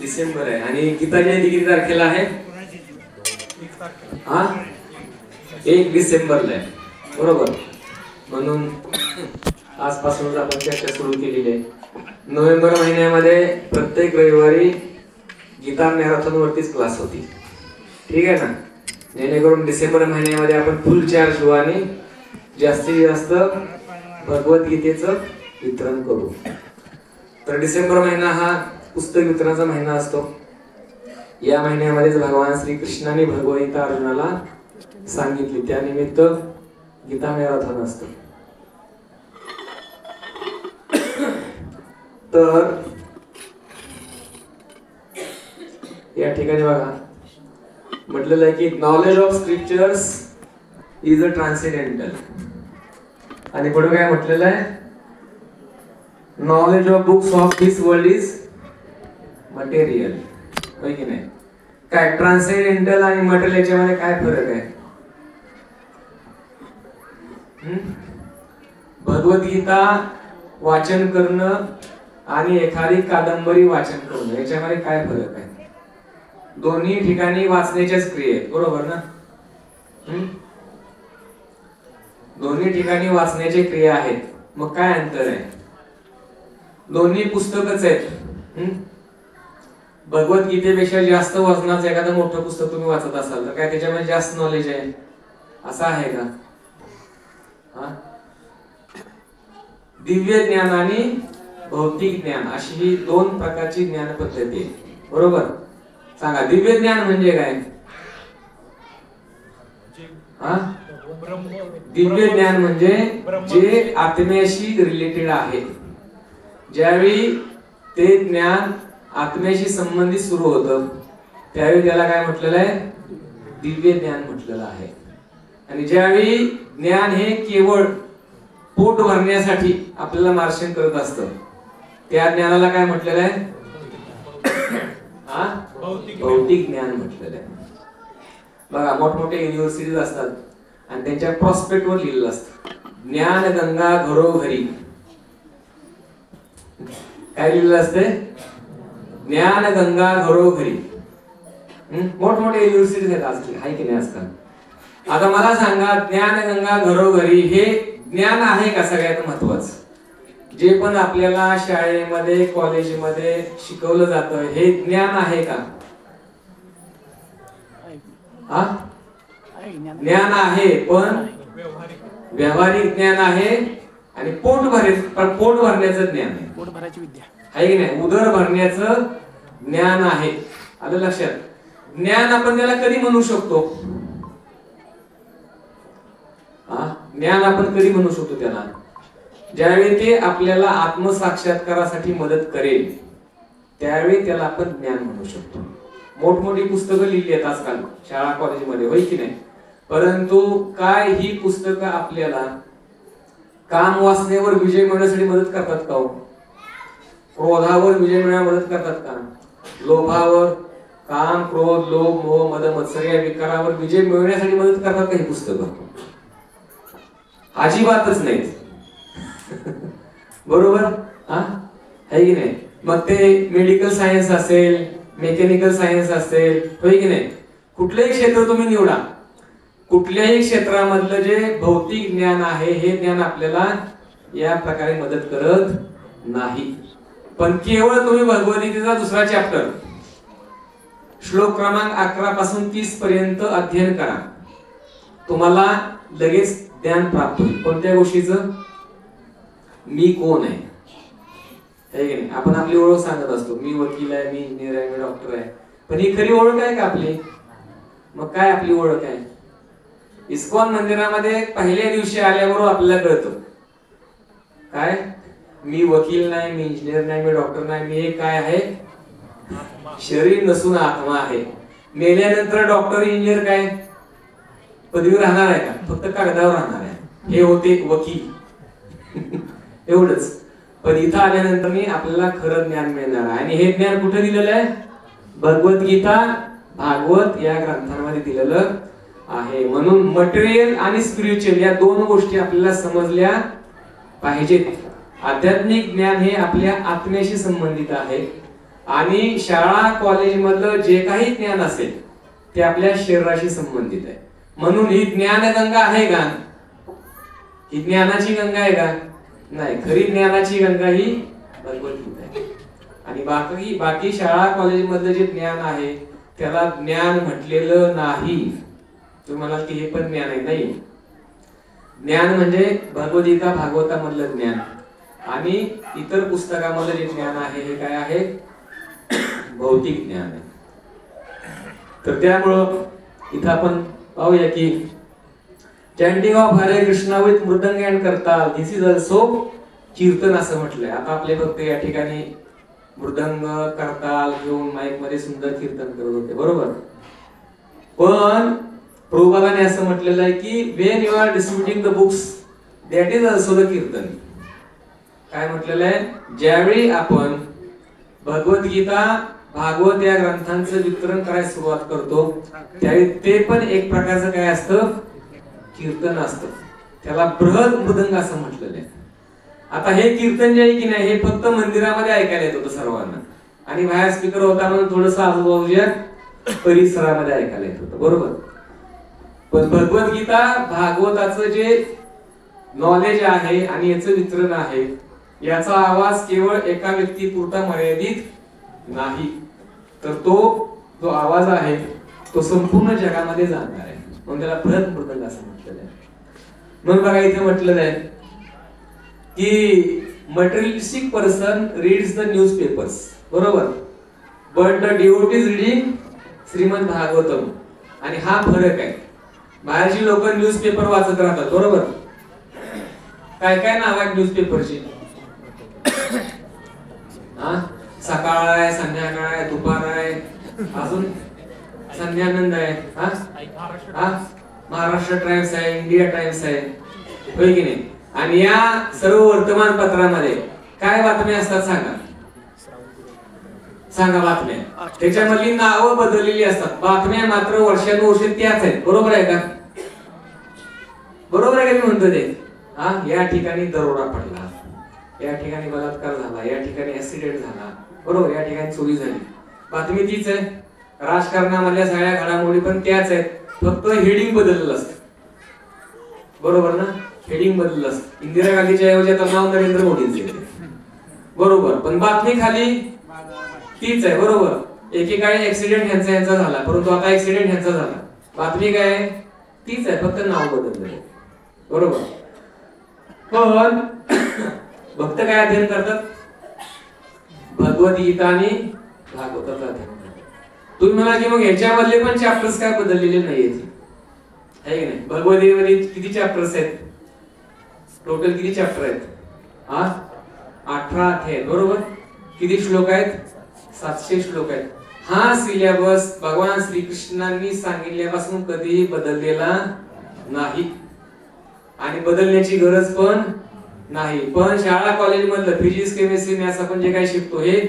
डिसेंबर आहे आणि गीता जयंती किती तारखेला आहे? 1 डिसेंबरला आहे, बरोबर. म्हणून आजपासूनच आपण चर्चा सुरू केलेली आहे. नोव्हेंबर महिन्यामध्ये प्रत्येक रविवारी गीता मॅरेथॉन वरतीच क्लास होती, ठीक आहे ना. जेणेकरून डिसेंबर महिन्यामध्ये आपण फुल चार्ज होऊ आणि जास्तीत जास्त भगवद्गीतेचं वितरण करू. तर डिसेंबर महिना हा पुस्तक वितरणाचा महिना असतो. या महिन्यामध्येच भगवान श्रीकृष्णाने भगवद्गीता अर्जुनाला सांगितली, त्यानिमित्त गीता मॅरेथॉन असतो. तर या ठिकाणी बघा म्हटलेलं आहे की knowledge of scriptures is a transcendental. आणि पुढे काय म्हटलेलं आहे? Knowledge of books of this world is material. होय की नाही? काय ट्रान्सेंडेंटल आणि मटेरियल याच्यामध्ये काय फरक आहे? भगवद्गीता वाचन करणं आणि एखादी कादंबरी वाचन करणं याच्यामध्ये काय फरक आहे? दोन्ही ठिकाणी वाचण्याच्याच क्रिया आहेत, बरोबर ना. दोन्ही ठिकाणी वाचण्याची क्रिया आहेत, मग काय अंतर आहे? दोन्ही पुस्तकच आहेत. भगवद्गीतेपेक्षा जास्त वजनाचं एखादं मोठं पुस्तक तुम्ही वाचत असाल तर काय त्याच्यामध्ये जास्त नॉलेज आहे असं आहे का? दिव्य ज्ञान आणि भौतिक ज्ञान अशी ही दोन प्रकारची ज्ञान पद्धती आहे, बरोबर. सांगा, दिव्य ज्ञान म्हणजे काय? दिव्य ज्ञान म्हणजे जे आत्म्याशी रिलेटेड आहे. ज्यावेळी ते ज्ञान आत्म्याशी संबंधित सुरू होतं त्यावेळी त्याला काय म्हटलेलं आहे? दिव्य ज्ञान म्हटलेलं आहे. आणि ज्यावेळी ज्ञान हे केवळ पोट भरण्यासाठी आपल्याला मार्शन करत असतं त्या ज्ञानाला काय म्हटलेलं आहे? भौतिक ज्ञान म्हटलेलं आहे. बघा, मोठमोठे युनिव्हर्सिटीज असतात आणि त्यांच्या प्रॉस्पेक्ट वर लिहिलेलं असतं ज्ञान गंगा घरोघरी. काय लिहिलेलं असते? ज्ञान गंगा घरोघरी. मोठमोठे युनिव्हर्सिटीज आहेत आजकाल, आहे की नाही आजकाल? आता मला सांगा, ज्ञान गंगा घरोघरी हे ज्ञान आहे का? सगळ्यात महत्वाचं जे पण आपल्याला शाळेमध्ये कॉलेजमध्ये शिकवलं जातं हे ज्ञान आहे का? ज्ञान आहे, पण व्यावहारिक ज्ञान आहे आणि पोट भरण्याचं ज्ञान आहे. पोट भरायची विद्या आहे की नाही? उदर भरण्याचं ज्ञान आहे. आलं लक्षात? ज्ञान आपण त्याला कधी म्हणू शकतो? ज्ञान आपण कधी म्हणू शकतो त्याला? ज्यावेळी ते आपल्याला आत्मसाक्षात्कारासाठी मदत करेल त्यावेळी त्याला आपण ज्ञान म्हणू शकतो. मोठमोठी पुस्तकं लिहिली आहेत आजकाल शाळा कॉलेजमध्ये, होय की नाही? परंतु काय ही पुस्तकं आपल्याला काम वासनेवर विजय मिळवण्यासाठी मदत करतात का? क्रोधावर विजय मिळवण्यास मदत करतात का? लोभावर, काम क्रोध लोभ मोह मद मत्सर या विकारावर विजय मिळवण्यासाठी मदत करतात का ही पुस्तकं? अजिबातच नाही. बरोबर आहे की नाही? मग ते मेडिकल सायन्स असेल, मेकॅनिकल सायन्स असेल, होय की नाही? कुठलंही क्षेत्र तुम्ही निवडा, कुठल्याही क्षेत्रामधलं जे भौतिक ज्ञान आहे हे ज्ञान आपल्याला या प्रकारे मदत करत नाही. पण केवळ तुम्ही भगवद्गीतेचा दुसरा चॅप्टर श्लोक क्रमांक 11 पासून 30 पर्यंत अध्ययन करा, तुम्हाला लगेच ज्ञान प्राप्त होईल. कोणत्या गोष्टीचं? मी कोण आहे, है की नाही? आपण आपली ओळख सांगत असतो, मी वकील आहे, मी इंजिनियर आहे, मी डॉक्टर आहे. पण ही खरी ओळख आहे का आपली? मग काय आपली ओळख आहे? इस्कॉन मंदिरामध्ये पहिल्या दिवशी आल्याबरोबर आपल्याला कळतं काय? मी वकील नाही, मी इंजिनियर नाही, मी डॉक्टर नाही, मी एक काय आहे? शरीर नसून आत्मा आहे. मेल्यानंतर डॉक्टर इंजिनियर काय पदवी राहणार आहे का? फक्त कागदावर राहणार आहे. हे होते वकील एवढंच. पण इथं आल्यानंतर आपल्याला खरं ज्ञान मिळणार आहे. आणि हे ज्ञान कुठे दिलेलं आहे? भगवद्गीता भागवत या ग्रंथांमध्ये दिलेलं आहे. म्हणून मटेरियल आणि स्पिरिच्युअल या दोन गोष्टी आपल्याला समजल्या पाहिजेत. आध्यात्मिक ज्ञान हे आपल्या आत्म्याशी संबंधित आहे आणि शाळा कॉलेज मधलं जे काही ज्ञान असेल ते आपल्या शरीराशी संबंधित आहे. म्हणून ही ज्ञानगंगा आहे का? ही ज्ञानाची गंगा आहे का? नाही. खरी ज्ञानाची गंगा ही भगवद्गीता आहे. आणि बाकी शाळा कॉलेज मधलं जे ज्ञान आहे त्याला ज्ञान म्हटलेलं नाही. तुम्ही म्हणाल की हे पण ज्ञान आहे. नाही. ज्ञान म्हणजे भगवद्गीता भागवतामधलं ज्ञान आणि इतर पुस्तकामधलं जे ज्ञान आहे हे काय आहे? भौतिक ज्ञान आहे. तर त्यामुळं इथं आपण पाहूया की चॅन्टिंग ऑफ हरे कृष्णा विथ मृदंग अँड करताल दिस इज ऑल्सो कीर्तन असं म्हटलंय. आता आपले भक्त या ठिकाणी मृदंग करताल घेऊन माईक मध्ये सुंदर कीर्तन करत होते, बरोबर. पण प्रभुपादाने असं म्हटलेलं आहे की when you are distributing the books that is also the kirtan. काय म्हटलेलं आहे? ज्यावेळी आपण भगवद्गीता भागवत या ग्रंथांचं वितरण करायला सुरुवात करतो त्यावेळी ते पण एक प्रकारचं काय असतं? कीर्तन असतं. त्याला बृहद मृदंग असं म्हटलेलं आहे. आता हे कीर्तन जे आहे की नाही हे फक्त मंदिरामध्ये ऐकायला येत होतं सर्वांना आणि बाहेर स्पीकर होता म्हणून थोडस आजूबाजूच्या परिसरामध्ये ऐकायला येत होतं, बरोबर. पण भगवद्गीता भागवताचं जे नॉलेज आहे आणि याचं वितरण आहे याचा आवाज केवळ एका व्यक्तीपुरता मर्यादित नाही, तर तो जो आवाज आहे तो संपूर्ण जगामध्ये जाणार आहे. म्हणून त्याला बृहद मृदंग असं म्हटलेलं आहे. मग बघा इथे म्हटलेलं आहे की materialistic person reads the newspapers, बरोबर, but the devotees reading Shrimad Bhagavatam. आणि हा फरक आहे. बाहेरची लोक न्यूज पेपर वाचत राहतात, बरोबर. काय काय नाव आहे न्यूज पेपरची? सकाळ आहे, संध्याकाळ आहे, दुपार आहे, अजून संध्यानंद आहे, महाराष्ट्र टाइम्स आहे, इंडिया टाइम्स आहे, होय की नाही. आणि या सर्व वर्तमानपत्रामध्ये काय बातम्या असतात सांगा? सांगा बातम्या. त्याच्यामधली नावं बदललेली असतात, बातम्या मात्र वर्षानुवर्षे त्याच आहेत, बरोबर आहे का? बरोबर आहे का मी म्हणतो ते? या ठिकाणी दरोडा पडला, या ठिकाणी बलात्कार झाला, या ठिकाणी ऍक्सिडेंट झाला, बरोबर, या ठिकाणी चोरी झाली. बातमी तीच आहे. राजकारणामधल्या सगळ्या घडामोडी पण त्याच आहेत, फक्त हेडिंग बदललेलं असतं, बरोबर ना. हेडिंग बदललं असतं. इंदिरा गांधीच्या ऐवजी आता नाव नरेंद्र मोदींचे, बरोबर, पण बातमी खाली तीच आहे, बरोबर. एकेकाळी ऍक्सिडेंट ह्यांचा झाला, परंतु आता ऍक्सिडेंट ह्यांचा झाला. बातमी काय आहे? तीच आहे, फक्त नाव बदललं, बरोबर. पण भक्त काय अध्ययन करतात? भगवद्गीता आणि भागवताचं अध्ययन करतात. तुम्ही म्हणा की मग याच्यामधले पण चॅप्टर्स काय बदललेले नाहीयेत, आहे की नाही? भगवद्गीतेमध्ये किती चॅप्टर्स आहेत? टोटल किती चॅप्टर आहेत? 18 अध्याय, बरोबर. किती श्लोक आहेत? 700 श्लोक आहेत. हा सिलेबस भगवान श्रीकृष्णांनी सांगितल्यापासून कधीही बदललेला नाही आणि बदलण्याची गरज पण नाही. पण शाळा कॉलेज मधलं फिजिक्स, केमिस्ट्री, मॅथ्स आपण जे काही शिकतो हे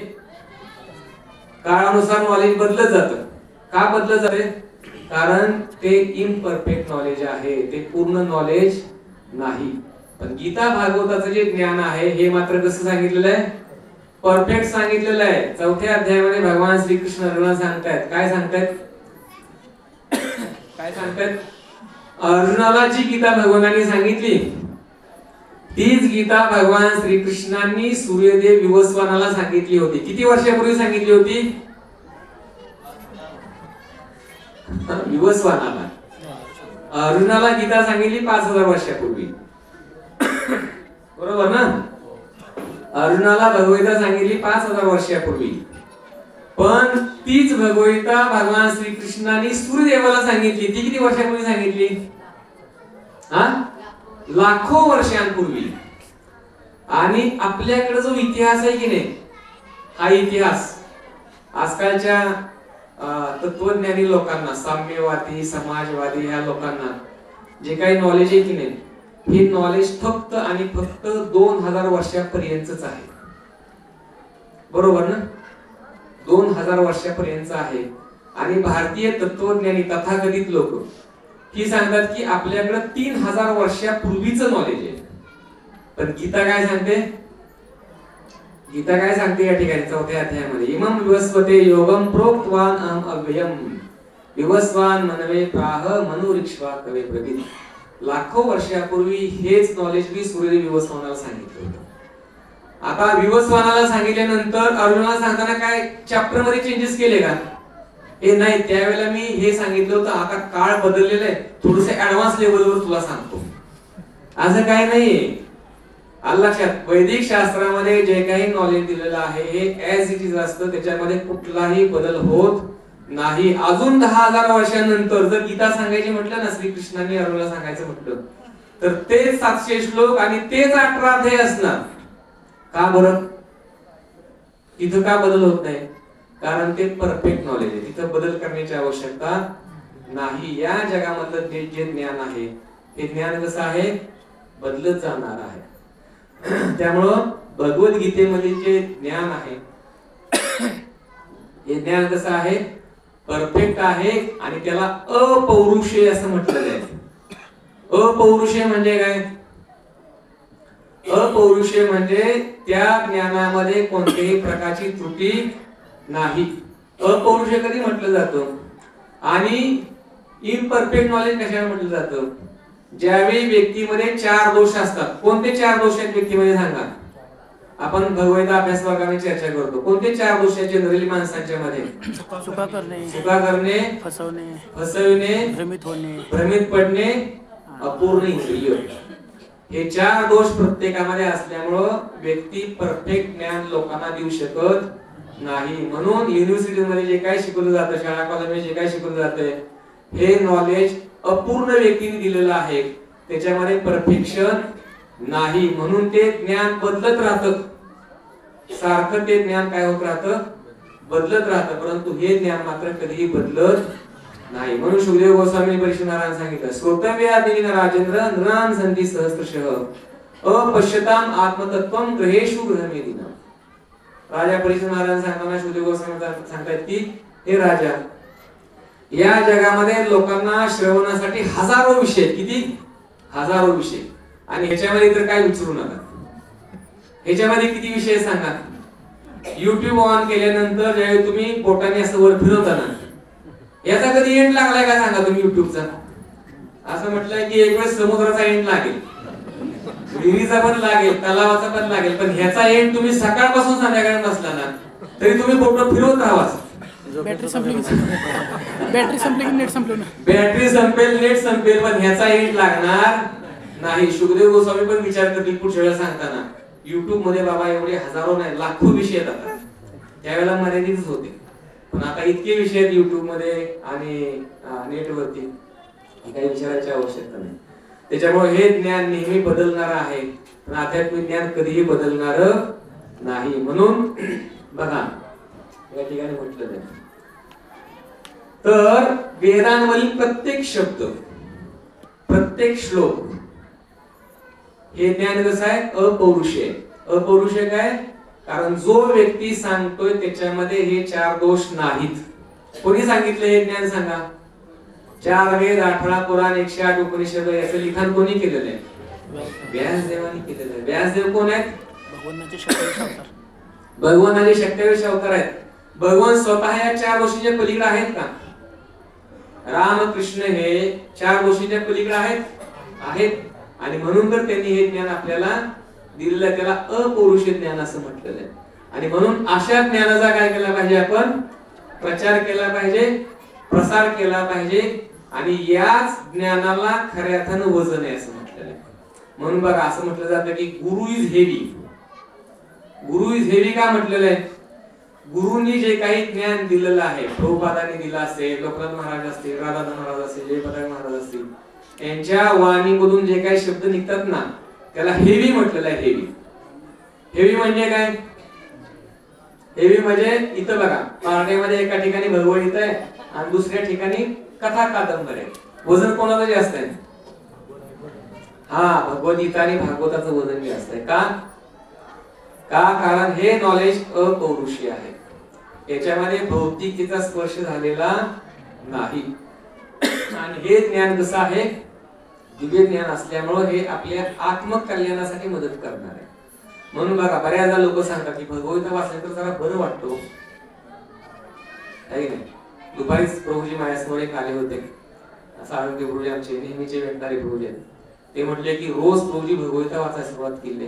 काळानुसार नॉलेज बदलत जातं. का बदलत जाते? कारण ते इम्परफेक्ट नॉलेज आहे, ते पूर्ण नॉलेज नाही. पण गीता भागवताचं जे ज्ञान आहे हे मात्र कसं सांगितलेलं आहे? परफेक्ट सांगितलेलं आहे. 4थ्या अध्यायामध्ये भगवान श्रीकृष्ण अर्जुनाला सांगतायत, काय सांगतायत? काय सांगतायत? अर्जुनाला जी गीता भगवानांनी सांगितली तीच गीता भगवान श्रीकृष्णांनी सूर्यदेव विवस्वानाला सांगितली होती. किती वर्षापूर्वी सांगितली होती? विवस्वानाला. अर्जुनाला गीता सांगितली 5000 वर्षापूर्वी, बरोबर ना. अर्जुनाला भगवद्गीता सांगितली 5000 वर्षापूर्वी. पण तीच भगवद्गीता भगवान श्रीकृष्णांनी सूर्यदेवाला सांगितली, ती किती वर्षापूर्वी सांगितली? लाखो वर्षांपूर्वी. आणि आपल्याकडे जो इतिहास आहे की नाही, हा इतिहास आजकालच्या तत्वज्ञानी लोकांना, साम्यवादी, समाजवादी ह्या लोकांना जे काही नॉलेज आहे की नाही, हे नॉलेज फक्त आणि फक्त 2000 वर्षापर्यंतच आहे, बरोबर ना. 2000 वर्षापर्यंत आहे. आणि भारतीय तत्वज्ञानी तथाकथित लोक ही सांगतात की आपल्याकडे 3000 वर्षापूर्वीचं नॉलेज आहे. पण गीता काय सांगते? गीता काय सांगते या ठिकाणी 4थ्या अध्यायामध्ये, इमं विवस्वते योगम प्रोक्तवान अहम अव्ययम विवस्वान मनवे प्राह मनुरिक्ष्वा कवे प्रवीण. लाखो वर्षापूर्वी हेच नॉलेज मी सूर्य विवस्वानाला सांगितलं होतं. आता विवस्वानाला सांगितल्यानंतर अर्जुनाला सांगताना काय चॅप्टर मध्ये चेंजेस केले का? हे नाही, त्यावेळेला मी हे सांगितलं होतं. आता काळ बदललेला आहे, थोडस ऍडव्हान्स लेवलवर तुला सांगतो. असं काय नाहीये. लक्षात, वैदिक शास्त्रामध्ये जे काही नॉलेज दिलेलं आहे हे ऍज इट इज असतं, त्याच्यामध्ये कुठलाही बदल होत नाही. अजून 10,000 वर्षांनंतर जर गीता सांगायची म्हटलं ना, श्रीकृष्णांनी अर्जुनाला सांगायचं म्हटलं तर तेच 700 श्लोक आणि तेच 18 अध्याय असणार. का बरं? तिथं का बदल होत नाही? कारण ते परफेक्ट नॉलेज आहे, तिथं बदल करण्याची आवश्यकता नाही. या जगामधलं जे जे ज्ञान आहे ते ज्ञान कसं आहे? बदलत जाणार आहे. त्यामुळं भगवद्गीतेमध्ये जे ज्ञान आहे हे ज्ञान कसं आहे? परफेक्ट आहे आणि त्याला अपौरुषेय असं म्हटलेलं आहे. अपौरुषेय म्हणजे काय? अपौरुषेय म्हणजे त्या ज्ञानामध्ये कोणत्याही प्रकारची त्रुटी नाही. अपौरुषेय कधी म्हटलं जातं? आणि इम्परफेक्ट नॉलेज कशाला म्हटलं जातं? ज्यावेळी व्यक्तीमध्ये 4 दोष असतात. कोणते 4 दोष आहेत व्यक्तीमध्ये सांगा? आपण भगवद्गीता अभ्यास वर्गामध्ये चर्चा करतो. कोणते 4 दोष आहेत जनरली माणसांच्या मध्ये? चुका करणे, फसवणे, भ्रमित पडणे, अपूर्ण इंद्रिय. हे 4 दोष प्रत्येकामध्ये असल्यामुळं व्यक्ती परफेक्ट ज्ञान लोकांना देऊ शकत नाही. म्हणून युनिव्हर्सिटीमध्ये जे काय शिकवलं जातं, शाळा कॉलेजमध्ये जे काय शिकवलं जातंय हे नॉलेज अपूर्ण व्यक्तीने दिलेलं आहे, त्याच्यामध्ये परफेक्शन नाही. म्हणून ते ज्ञान बदलत राहतं, सारखं ते ज्ञान काय होत राहतं? बदलत राहतं. परंतु हे ज्ञान मात्र कधीही बदलत नाही. म्हणून शुकदेव गोस्वामी परिषद महाराज सांगितलं, श्रोतव्यादीन राजेंद्र नृणां संधी सहस्त्रशः अपश्यताम आत्मतत्वम ग्रहेषु गृहमेदिना. राजा परिषद महाराज सांगताना शुकदेव गोस्वामी सांगतात की हे राजा, या जगामध्ये लोकांना श्रवणासाठी हजारो विषय, किती? हजारो विषय. आणि ह्याच्यामध्ये तर काय विचारू नका, ह्याच्यामध्ये किती विषय सांगा. युट्यूब ऑन केल्यानंतर ज्यावेळी तुम्ही बोटाने असं वर फिरवता ना, याचा कधी एंड लागलाय का सांगा तुम्ही युट्यूबचा? असं म्हटलंय की एक वेळेस समुद्राचा एंड लागेल, विहिरीचा पण लागेल, तलावाचा पण लागेल, पण ह्याचा एंड तुम्ही सकाळपासून संध्याकाळी नसला ना तरी तुम्ही बोट फिरवत राहा. बॅटरी संपली, बॅटरी संपली की नेट संपलं ना. बॅटरी संपेल, नेट संपेल, पण ह्याचा एंड लागणार नाही. शुकदेव गोस्वामी पण विचार करतील पुढच्या वेळेला सांगताना, युट्यूब मध्ये बाबा एवढे हजारो नाही लाखो विषय येतात. त्यावेळेला मर्यादितच होते, पण आता इतके विषय आहेत युट्यूब मध्ये आणि नेटवरती, काही विचारायची आवश्यकता नाही. त्याच्यामुळे हे ज्ञान नेहमी बदलणार आहे, पण आध्यात्मिक ज्ञान कधीही बदलणार नाही. म्हणून बघा या ठिकाणी म्हटलं आहे, तर वेदांवरील प्रत्येक शब्द, प्रत्येक श्लोक हे ज्ञान कसं आहे? अपौरुषेय. अपौरुषेय काय? कारण जो व्यक्ती सांगतोय त्याच्यामध्ये हे 4 दोष नाहीत. कोणी सांगितलं हे ज्ञान सांगा? 4 वेद, 18 पुराण, 108 उपनिषद याचं लिखाण कोणी केलेलं आहे? व्यासदेवानी केलेलं आहे. व्यासदेव कोण आहेत? भगवानाचे 27 अवतार आहेत. भगवान स्वतः या 4 गोष्टींच्या पलीकडे आहेत का? रामकृष्ण हे 4 गोष्टींच्या पलीकडे आहेत. आणि म्हणून तर त्यांनी हे ज्ञान आपल्याला दिलेलं आहे. त्याला अपौरुषेय ज्ञान असं म्हटलेलं आहे. आणि म्हणून अशा ज्ञानाचा काय केला पाहिजे? आपण प्रचार केला पाहिजे, प्रसार केला पाहिजे. आणि याच ज्ञानाला खऱ्या अर्थानं वजन आहे असं म्हटलेलं आहे. म्हणून बघा असं म्हटलं जातं की गुरु is heavy. Guru is heavy का म्हटलेलं आहे? गुरुंनी जे काही ज्ञान दिलेलं आहे, प्रभुपादांनी दिलं असेल, लोकनाथ महाराज असतील, राधानाथ महाराज असतील, जयप्रकाश महाराज असतील, यांच्या वाणीमधून जे काही शब्द निघतात ना त्याला हेवी म्हटलेलं आहे. हेवी. हेवी म्हणजे काय? हेवी म्हणजे इथं बघा पारण्यामध्ये एका ठिकाणी भगवद्गीता आहे आणि दुसऱ्या ठिकाणी कथा कादंबरी आहे. वजन कोणाचं जास्त आहे? भगवद्गीता आणि भागवताचं वजन जास्त आहे. का? कारण हे नॉलेज अपौरुषीय आहे. याच्यामध्ये भौतिकतेचा स्पर्श झालेला नाही. आणि हे ज्ञान कसं आहे? दिव्य ज्ञान असल्यामुळे हे आपल्या आत्मकल्याणासाठी मदत करणार आहे. म्हणून बघा बऱ्याचदा लोक सांगतात की भगवद्गीता वाचले तर जरा बरं वाटतो, आहे की नाही. दुपारीच प्रभूजी माझ्यासमोर एक आले होते, साळुंके प्रभूजी आमचे नेहमीचे भेटणारे प्रभूजी आहेत. ते म्हटले की रोज प्रभूजी भगवद्गीता वाचायला सुरुवात केली,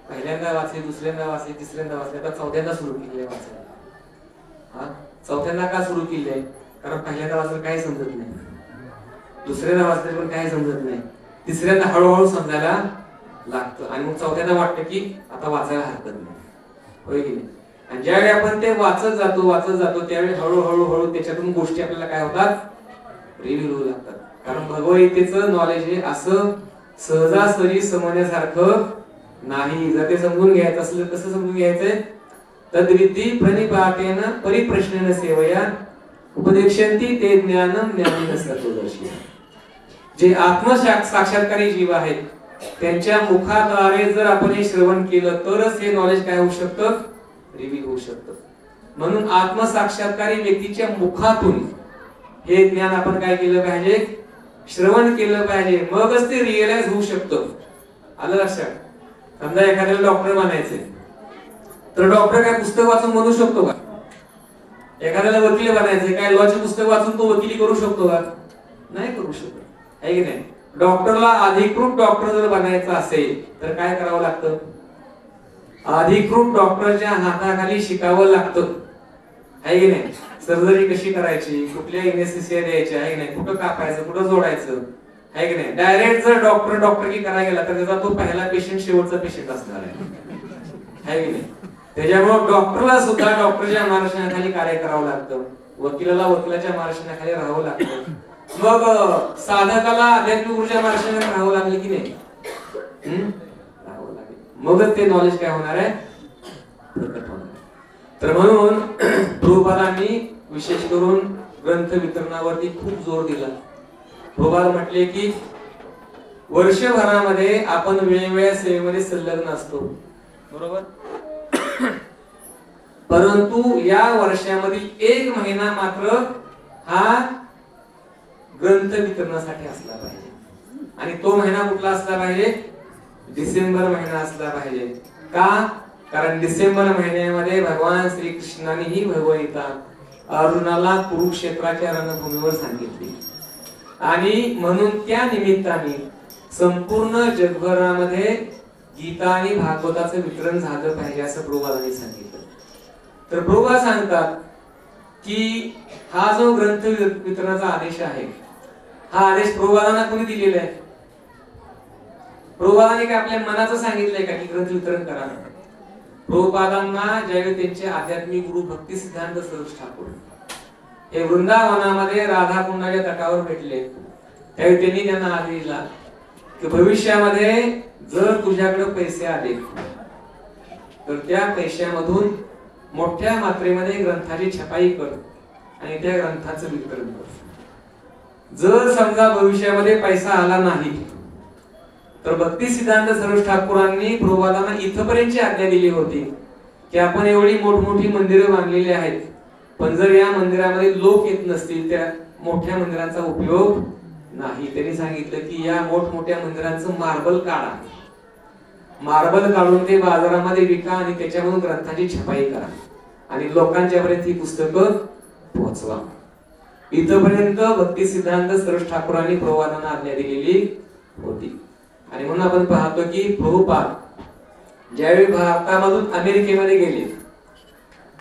पहिल्यांदा वाचली, दुसऱ्यांदा वाचली, तिसऱ्यांदा वाचली, आता चौथ्यांदा सुरू केली वाचायला. हा, चौथ्यांदा का सुरू केली आहे? कारण पहिल्यांदा वाचलं काही समजत नाही, दुसऱ्यांदा वाचलं पण काही समजत नाही, तिसऱ्यांदा हळूहळू समजायला लागतं आणि मग चौथ्यांदा वाटतं की आता वाचायला हरकत नाही, होय की नाही. आणि ज्यावेळी आपण ते वाचत जातो त्यावेळी हळूहळू हळू त्याच्यातून गोष्टी आपल्याला काय होतात, रिव्हील होऊ लागतात. कारण भगवद्गीतेचं नॉलेज हे असं सहजासहजी समजण्यासारखं नाही. जर ते समजून घ्यायचं असलं कसं समजून घ्यायचंय, तद्विती प्रणिपातेन परिप्रश्नेन सेवया उपदेक्षन्ति ते ज्ञानम ज्ञानेन सत्वदर्शी. जे आत्मसाक्षात्कारी जीव आहेत त्यांच्या मुखाद्वारे जर आपण हे श्रवण केलं तरच हे नॉलेज काय होऊ शकतं, रिव्हील होऊ शकतं. म्हणून आत्मसाक्षात्कारी व्यक्तीच्या मुखातून हे ज्ञान आपण काय केलं पाहिजे, श्रवण केलं पाहिजे, मगच ते रिअलाइज होऊ शकतं. आलं लक्षात. समजा एखाद्याला डॉक्टर बनायचंय तर डॉक्टर काय पुस्तक वाचून बनू शकतो का? एखाद्याला वकील बनायचंय, काय लॉचे पुस्तक वाचून तो वकिली करू शकतो का? नाही करू शकत, आहे की नाही. डॉक्टरला अधिकृत डॉक्टर जर बनायचं असेल तर काय करावं लागतं, अधिकृत डॉक्टरच्या हाताखाली शिकावं लागतं, आहे की नाही. सर्जरी कशी करायची, कुठल्या एनेस्थेसिया द्यायच्या, आहे की नाही, कुठं कापायचं, कुठं जोडायचं, आहे की नाही. डायरेक्ट जर डॉक्टर की करायला गेला तर त्याचा तो पहिला पेशंट शेवटचा पेशंट असणार आहे की नाही. त्याच्यामुळे डॉक्टरला सुद्धा डॉक्टरच्या मार्गदर्शनाखाली कार्य करावं लागतं, वकिलाला वकिलाच्या मार्गदर्शनाखाली राहावं लागतं, मग साधकाला आध्यात्मिक गुरुच्या मार्गदर्शनाखाली राहावं लागलं की नाही, राहावं लागेल, मगच ते नॉलेज काय होणार आहे, प्रकट होणार. तर म्हणून प्रभुपादांनी विशेष करून ग्रंथ वितरणावरती खूप जोर दिला. प्रभुपाद म्हटले की वर्षभरामध्ये आपण वेगवेगळ्या सेवेमध्ये संलग्न असतो, बरोबर, परंतु या वर्षामधील एक महिना मात्र हा ग्रंथ वितरणासाठी असला पाहिजे. आणि तो महिना कुठला असला पाहिजे, डिसेंबर महिना असला पाहिजे. का? कारण डिसेंबर महिन्यामध्ये भगवान श्रीकृष्णाने ही भगवद्गीता अर्जुनाला कुरुक्षेत्राच्या रणभूमीवर सांगितली आणि म्हणून त्या निमित्ताने संपूर्ण जगभरामध्ये गीता आणि भागवताचं वितरण झालं पाहिजे असं प्रभुपादांनी सांगितलं. तर प्रभुपाद सांगतात की हा जो ग्रंथ वितरणाचा आदेश आहे, हा आदेश प्रभुपादांना कोणी दिलेला आहे? प्रभुपादांनी काय आपल्या मनाचं सांगितलंय का की ग्रंथ वितरण करा? प्रभुपादांना ज्यावेळी त्यांचे आध्यात्मिक गुरु भक्ती सिद्धांत सरस्वती ठाकूर हे वृंदावनामध्ये राधा कुंडाच्या तटावर भेटले, त्यावेळी त्यांनी त्यांना आदेश दिला की भविष्यामध्ये जर तुझ्याकडे पैसे आले तर त्या पैशामधून मोठ्या मात्रेमध्ये ग्रंथाची छपाई कर आणि त्या ग्रंथाचं वितरण कर. जर समजा भविष्यामध्ये पैसा आला नाही तर भक्ती सिद्धांत सरस्वती ठाकूरांनी प्रभुपादांना इथपर्यंतची आज्ञा दिली होती की आपण एवढी मोठमोठी मंदिरं बांधलेली आहेत, पण जर या मंदिरामध्ये लोक येत नसतील त्या मोठ्या मंदिरांचा उपयोग नाही. त्यांनी सांगितलं की या मोठमोठ्या मंदिरांचं मार्बल काढा, मार्बल काढून ते बाजारामध्ये विका आणि त्याच्यामधून ग्रंथाची छपाई करा आणि लोकांच्या पर्यंत ही पुस्तकं पोहोचवा. इथपर्यंत भक्ती सिद्धांत सरस्वती ठाकूरांनी प्रभुपादांना आज्ञा दिलेली होती. आणि म्हणून आपण पाहतो की प्रभुपाद ज्यावेळी भारतामधून अमेरिकेमध्ये गेले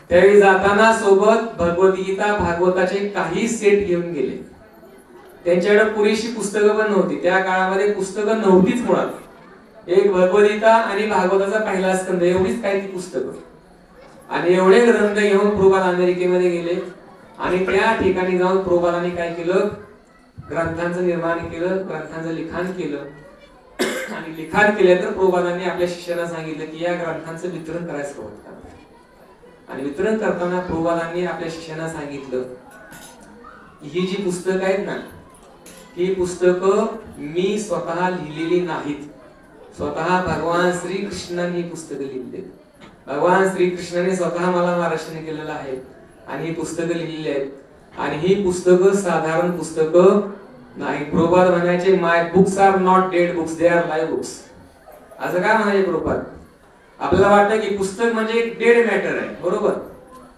त्यावेळी जाताना सोबत भगवद्गीता भागवताचे काही सेट घेऊन गेले. त्यांच्याकडे पुरेशी पुस्तकं पण नव्हती, त्या काळामध्ये पुस्तकं नव्हतीच मुळात. एक भगवद्गीता आणि भागवताचा पहिला स्कंद एवढीच काही पुस्तकं आणि एवढे ग्रंथ घेऊन प्रभुपाद अमेरिकेमध्ये गेले आणि त्या ठिकाणी जाऊन प्रभुपादांनी काय केलं, ग्रंथांचं निर्माण केलं, ग्रंथांचं लिखाण केलं. आणि लिखाण केलं तर प्रभुपादांनी आपल्या शिष्यांना सांगितलं की या ग्रंथांचं वितरण करायला सुरुवात करा. आणि वितरण करताना प्रभुपादांनी आपल्या शिष्यांना सांगितलं ही जी पुस्तकं आहेत ना, ही पुस्तकं मी स्वतः लिहिलेली नाहीत, स्वतः भगवान श्रीकृष्णाने ही पुस्तकं लिहिली. भगवान श्रीकृष्णाने स्वतः मला मार्गदर्शन केलेलं आहे आणि ही पुस्तकं लिहिलेली आहेत आणि ही पुस्तकं साधारण पुस्तकं नाही. प्रभुपाद म्हणायचे my books are not dead books, they are live books. असं काय म्हणायचे प्रभुपाद? आपल्याला वाटतं की पुस्तक म्हणजे एक डेड मॅटर आहे, बरोबर.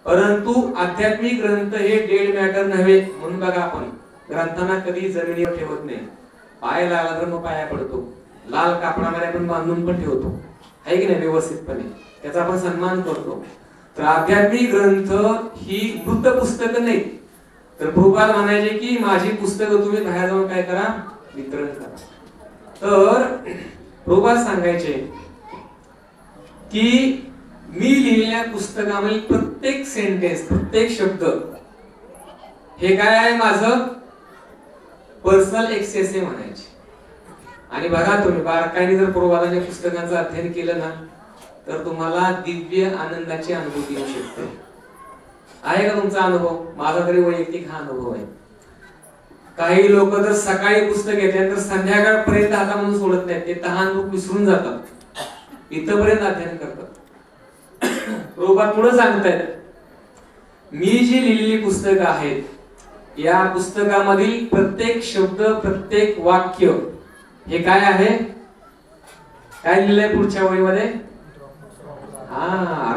परंतु आध्यात्मिक ग्रंथ हे डेड मॅटर नव्हे. म्हणून बघा आपण ग्रंथांना कधी जमिनीवर ठेवत नाही. पाय लागला तर मग पाया पडतो, लाल कापडामध्ये आपण बांधून पण ठेवतो, आहे की नाही, व्यवस्थितपणे त्याचा आपण सन्मान करतो. तर आध्यात्मिक ग्रंथ ही मृत पुस्तकं नाही. तर प्रभुपाद म्हणायचे की माझी पुस्तकं तुम्ही बाहेर जाऊन काय करा, वितरण करा. तर प्रभुपाद सांगायचे की मी लिहिलेल्या पुस्तकामधील प्रत्येक सेंटेन्स, प्रत्येक शब्द हे काय आहे, माझं पर्सनल एक्सेस आहे म्हणायचे. आणि बघा तुम्ही बारकाईने जर प्रभुपादांच्या पुस्तकांचं अध्ययन केलं ना तर तुम्हाला दिव्य आनंदाची अनुभूती येऊ शकते. आहे का तुमचा अनुभव? माझा तरी वैयक्तिक हा अनुभव आहे. काही लोक जर सकाळी पुस्तक घेतल्यानंतर संध्याकाळपर्यंत हातामधून सोडत नाहीत, ते तहान भूक विसरून जातात, इथपर्यंत अध्ययन करतात. प्रभुपाद पुढे सांगतायत, मी जी लिहिलेली पुस्तकं आहेत या पुस्तकामधील प्रत्येक शब्द, प्रत्येक वाक्य हे काय आहे, काय लिहिलंय पुढच्या वळीमध्ये,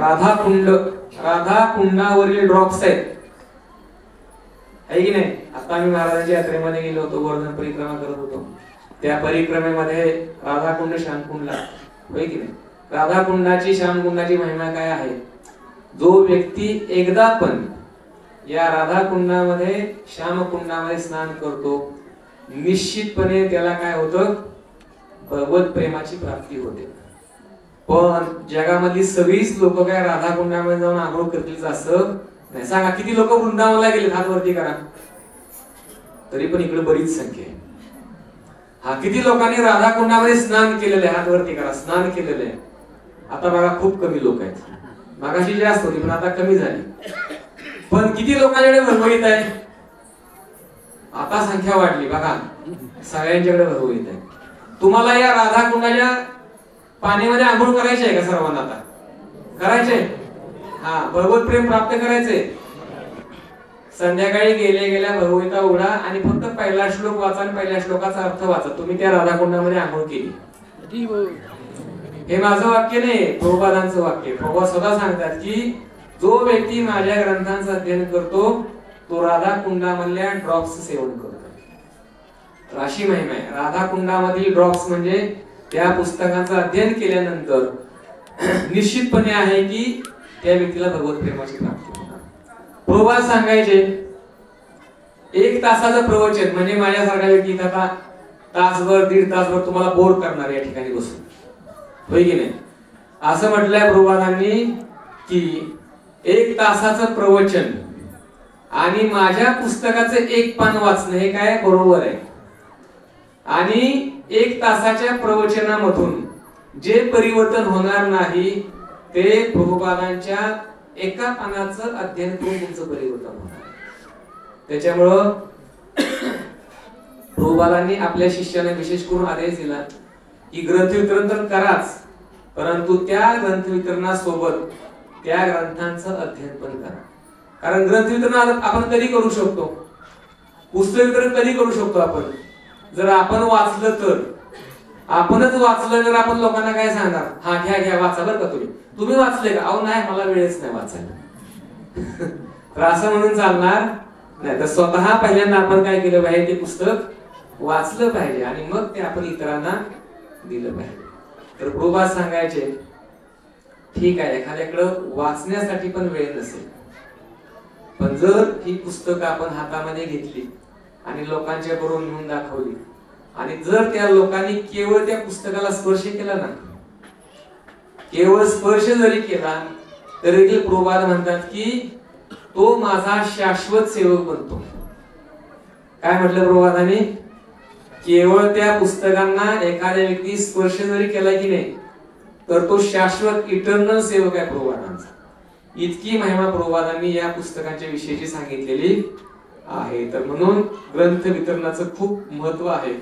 राधाकुंड, राधाकुंडावरील ड्रॉप्स आहेत, आहे की नाही. आता आम्ही महाराजांच्या यात्रेमध्ये गेलो होतो, गोवर्धन परिक्रमा करत होतो. त्या परिक्रमेमध्ये राधाकुंड श्यामकुंडला, होय की नाही. राधाकुंडाची श्यामकुंडाची महिमा काय आहे, जो व्यक्ती एकदा पण या राधाकुंडामध्ये श्यामकुंडामध्ये स्नान करतो निश्चितपणे त्याला काय होतं, भगवत प्रेमाची प्राप्ती होते. पण जगामधली सगळीच लोक काय राधाकुंडामध्ये जाऊन आंघोळ करतील असं नाही. सांगा किती लोक वृंदावनला गेले, हात वरती करा. तरी पण इकडे बरीच संख्या आहे. हा, किती लोकांनी राधाकुंडामध्ये स्नान केलेलं आहे, हात वरती करा, स्नान केलेलं आहे. आता बघा खूप कमी लोक आहेत, मागाशी जास्त होती पण आता कमी झाली. पण किती लोकांकडे भरभरीत आहे, आता संख्या वाढली बघा, सगळ्यांच्याकडे भरभरीत आहे. तुम्हाला या राधाकुंडाच्या पाण्यामध्ये आंघोळ करायची आहे का सर्वांना? आता करायचे, हा, भगवत प्रेम प्राप्त करायचे. संध्याकाळी गेल्या भगवता उघडा आणि फक्त पहिला श्लोक वाचा आणि पहिल्या श्लोकाचा अर्थ वाचा. तुम्ही त्या राधाकुंडामध्ये आंघोळ केली. हे माझं वाक्य नाही, प्रभुपादांचं वाक्य. प्रभुपाद स्वतः सांगतात की जो व्यक्ती माझ्या ग्रंथांचं अध्ययन करतो तो राधाकुंडामधल्या ड्रॉप्स सेवन करतो. तर अशी महिमा आहे राधाकुंडामधील ड्रॉप्स. म्हणजे त्या पुस्तकांचं अध्ययन केल्यानंतर निश्चितपणे आहे की त्या व्यक्तीला भगवत प्रेमाची प्राप्ती होणार. प्रभुपाद सांगायचे 1 तासाचं प्रवचन म्हणजे माझ्यासारखा व्यक्ती आता तासभर, 1.5 तासभर तुम्हाला बोर करणार या ठिकाणी बसून, होय की नाही. असं म्हटलंय प्रभुपादांनी की 1 तासाचं प्रवचन आणि माझ्या पुस्तकाचं 1 पान वाचणं हे काय बरोबर आहे. आणि 1 तासाच्या प्रवचनामधून जे परिवर्तन होणार नाही ते प्रभुपादांच्या 1 पानाचं अध्ययन करून तुमचं परिवर्तन होणार. त्याच्यामुळं प्रभुपादांनी आपल्या शिष्याने विशेष करून आदेश दिला की ग्रंथ वितरण तर कराच, परंतु त्या ग्रंथ वितरणासोबत त्या ग्रंथांचं अध्ययन पण करा. कारण ग्रंथ वितरण आपण कधी करू शकतो, पुस्तक वितरण कधी करू शकतो आपण, जर आपण वाचलं तर. आपणच वाचलं तर आपण लोकांना काय सांगणार, हा घ्या घ्या वाचा बरं का तुम्ही वाचले का, अहो नाही मला वेळच नाही वाचायला. तर असं म्हणून चालणार नाही. तर स्वतः पहिल्यांदा आपण काय केलं पाहिजे, ते पुस्तक वाचलं पाहिजे आणि मग ते आपण इतरांना दिलं पाहिजे. तर प्रभुपाद सांगायचे ठीक आहे एखाद्याकडं वाचण्यासाठी पण वेळ नसेल, पण जर ही पुस्तकं आपण हातामध्ये घेतली आणि लोकांच्या बरोबर नेऊन दाखवली आणि जर त्या लोकांनी केवळ त्या पुस्तकाला स्पर्श केला ना, केवळ स्पर्श जरी केला तरी ते प्रभुपाद म्हणतात की तो माझा शाश्वत सेवक बनतो. काय म्हटलं प्रभुपादांनी, केवळ त्या पुस्तकांना एखाद्या व्यक्ती स्पर्श जरी केला की नाही तर तो शाश्वत इटर्नल सेवक आहे प्रभुपादांचा. इतकी महिमा प्रभुपादांनी या पुस्तकांच्या विषयीची सांगितलेली आहे. तर म्हणून ग्रंथ वितरणाचं खूप महत्व आहे.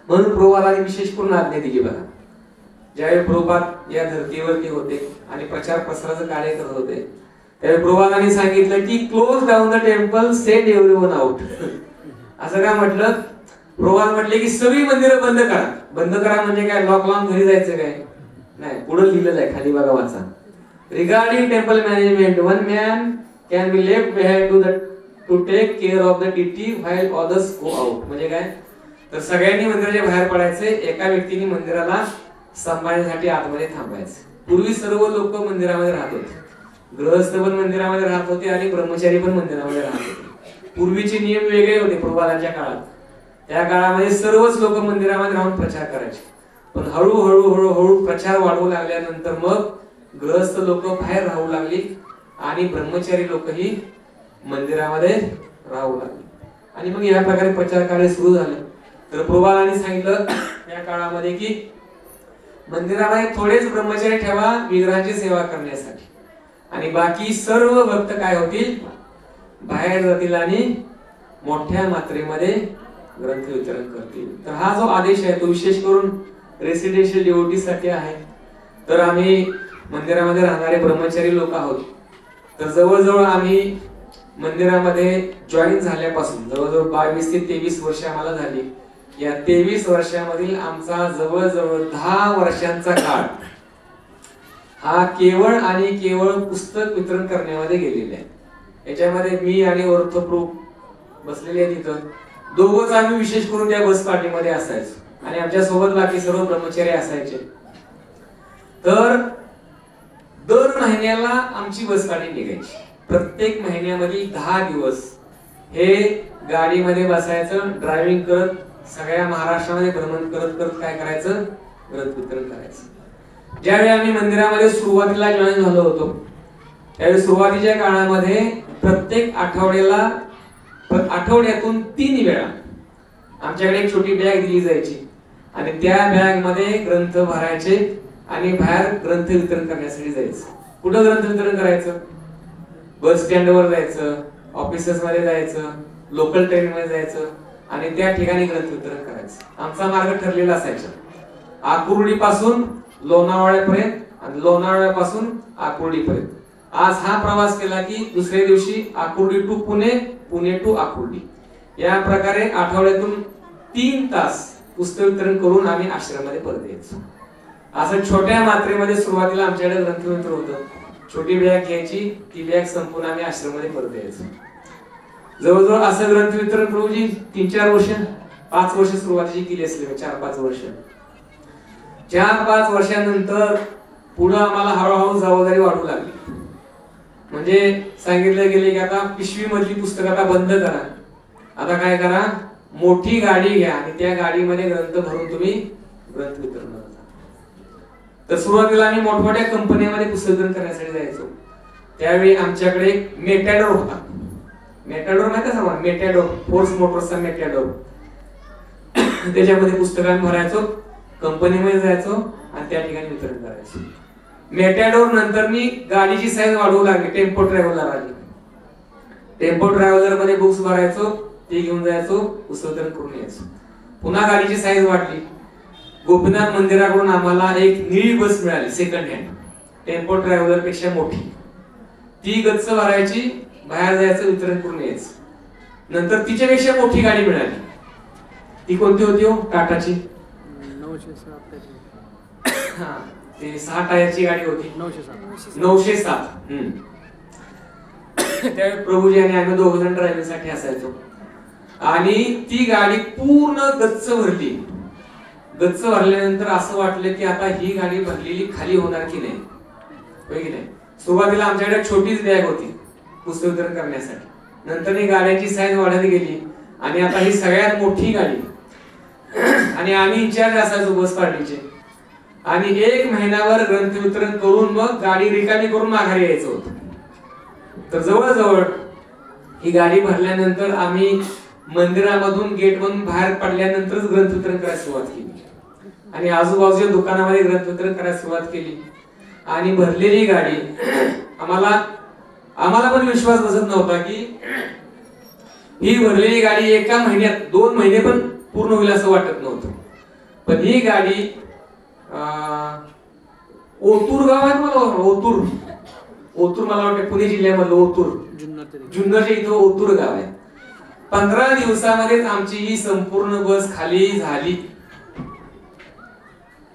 म्हणून प्रभुपादांनी विशेष करून आज्ञा दिली बघा. ज्यावेळी प्रभुपाद या धर्तीवरती होते आणि प्रचार प्रसाराचं कार्य करत होते त्यावेळी प्रभुपादांनी सांगितलं की close down the temple, send everyone out. असं काय म्हटलं, प्रभुपाद म्हटले की सगळी मंदिरं बंद करा. बंद करा म्हणजे काय, लॉक लावून घरी जायचं काय नाही, पुढे लिहिलेलं आहे, खाली बघा वाचा. Regarding temple management, one man can be left behind to take care of the deity while others go out. म्हणजे काय, तर सगळ्यांनी मंदिराच्या बाहेर पडायचे, एका व्यक्तीने मंदिराला सांभाळण्यासाठी आतमध्ये थांबायचे. पूर्वी सर्व लोक मंदिरामध्ये राहत होते, गृहस्थ पण मंदिरामध्ये राहत होते आणि ब्रह्मचारी पण मंदिरामध्ये राहत होते. पूर्वीचे नियम वेगळे होते पूर्वाच्या काळात. त्या काळामध्ये सर्वच लोक मंदिरामध्ये राहून प्रचार करायचे. पण हळूहळू हळूहळू प्रचार वाढवू लागल्यानंतर मग गृहस्थ लोक बाहेर राहू लागली आणि ब्रह्मचारी लोकही मंदिरामध्ये राहू लागले. आणि मग या प्रकारे प्रचार कार्य सुरू झाले. तर प्रभुपादांनी सांगितलं या काळामध्ये की मंदिरामध्ये थोडेच ब्रह्मचारी ठेवा विग्रहांची सेवा करण्यासाठी, आणि बाकी सर्व भक्त काय होतील, बाहेर जातील आणि मोठ्या मात्रेमध्ये ग्रंथ वितरण करतील. तर हा जो आदेश आहे तो विशेष करून रेसिडेन्शियल डिवोटी साठी आहे. तर आम्ही मंदिरामध्ये राहणारे ब्रह्मचारी लोक आहोत. तर जवळजवळ आम्ही मंदिरामध्ये जॉईन झाल्यापासून जवळजवळ 22 ते 23 वर्ष आम्हाला झाली. या 23 वर्षामधील आमचा जवळजवळ 10 वर्षांचा काळ हा केवळ आणि केवळ पुस्तक वितरण करण्यामध्ये गेलेला आहे. याच्यामध्ये मी आणि ऑर्थोप्रो बसलेले आहेत तिथं, दोघंच आम्ही विशेष करून त्या बस पार्टीमध्ये असायचो आणि आमच्या सोबत बाकी सर्व ब्रह्मचारी असायचे. तर दर महिन्याला आमची बस पार्टी निघायची. प्रत्येक महिन्यामध्ये 10 दिवस हे गाडीमध्ये बसायचं, ड्रायव्हिंग करत सगळ्या महाराष्ट्रामध्ये भ्रमण करत करत काय करायचं, ग्रंथ वितरण करायचं. ज्यावेळी आम्ही मंदिरामध्ये सुरुवातीला जॉईन झालो होतो त्यावेळी सुरुवातीच्या काळामध्ये प्रत्येक आठवड्यातून 3 वेळा आमच्याकडे एक छोटी बॅग दिली जायची आणि त्या बॅग मध्ये ग्रंथ भरायचे आणि बाहेर ग्रंथ वितरण करण्यासाठी जायचं. कुठं ग्रंथ वितरण करायचं, बस स्टँडवर जायचं, ऑफिसेस मध्ये जायचं, लोकल ट्रेन मध्ये जायचं आणि त्या ठिकाणी ग्रंथ वितरण करायचं. आमचा मार्ग ठरलेला असायचा, आकुर्डी पासून लोणावळ्यापर्यंत आणि लोणावळ्यापासून आकुर्डीपर्यंत. आज हा प्रवास केला की दुसऱ्या दिवशी आकुर्डी टू पुणे, पुणे टू आकुर्डी. या प्रकारे आठवड्यातून 3 तास पुस्तक वितरण करून आम्ही आश्रमामध्ये परत यायचो. असं छोट्या मात्रेमध्ये सुरुवातीला आमच्याकडे ग्रंथ वितरण होतं. छोटी बॅग घ्यायची, ती बॅग संपून आम्ही आश्रमामध्ये परत यायचो. जवळजवळ असं ग्रंथ वितरण प्रभूजी 3-4 वर्ष, 5 वर्ष सुरुवातीची केली असली, 4-5 वर्ष. 4-5 वर्षानंतर पुढे आम्हाला हळूहळू जबाबदारी वाढू लागली. म्हणजे सांगितलं गेले की आता पिशवी मधली पुस्तकं आता बंद करा, आता काय करा, मोठी गाडी घ्या आणि त्या गाडीमध्ये ग्रंथ भरून तुम्ही ग्रंथ वितरण करा. तर सुरुवातीला आम्ही मोठमोठ्या कंपन्यांमध्ये पुस्तक वितरण करण्यासाठी जायचो. त्यावेळी आमच्याकडे एक मेटॅडोर होता. मेटॅडोर माहिती आहे का? मेटॅडोर, फोर्स मोटर्सचा मेटॅडोर. त्याच्यामध्ये पुस्तकं आम्ही भरायचो, कंपनीमध्ये जायचो आणि त्या ठिकाणी वितरण करायचो. मेटॅडोर नंतर मी गाडीची साईज वाढवू लागली, टेम्पो ट्रॅव्हलर आली. टेम्पो ट्रॅव्हलर मध्ये बुक्स भरायचो, ते घेऊन जायचो, पुस्तक वितरण करून यायचो. पुन्हा गाडीची साईज वाढली. गोपीनाथ मंदिराकडून आम्हाला एक निळी बस मिळाली, सेकंड हँड, टेम्पो ट्रॅव्हलर पेक्षा मोठी. ती गच्च भरायची, बाहेर जायचं, वितरण करून यायचं. नंतर तिच्यापेक्षा मोठी गाडी मिळाली. ती कोणती होती हो? टाटाची 907. हा, ते 6 टायरची गाडी होती, 907. त्यावेळी प्रभूजी आणि आम्ही 2 जण ड्रायव्हिंग साठी असायचो आणि ती गाडी पूर्ण गच्च भरली. गच्च भरल्यानंतर असं वाटलं की आता ही गाडी भरलेली खाली होणार की नाही, होय की नाही. सुरुवातीला आमच्याकडे छोटीच बॅग होती पुस्तक वितरण करण्यासाठी. नंतर ही गाड्यांची साईज वाढत गेली आणि आता ही सगळ्यात मोठी गाडी आणि आम्ही इंचार्ज असायचो बस पार्टीचे. आणि 1 महिन्यावर ग्रंथ वितरण करून मग गाडी रिकामी करून माघारी यायचं होतं. तर जवळजवळ ही गाडी भरल्यानंतर आम्ही मंदिरामधून गेटमधून बाहेर पडल्यानंतरच ग्रंथ वितरण करायला सुरुवात केली आणि आजूबाजूच्या दुकानामध्ये ग्रंथ वितरण करायला सुरुवात केली. आणि भरलेली गाडी आम्हाला पण विश्वास बसत नव्हता की ही भरलेली गाडी एका महिन्यात 2 महिने पण पूर्ण होईल असं वाटत नव्हतं. पण ही गाडी ओतूर गाव आहे मला, ओतूर मला वाटतं पुणे जिल्ह्यामधलं ओतूर, जुन्नरच्या इथं ओतूर गाव आहे. 15 दिवसामध्येच आमची ही संपूर्ण बस खाली झाली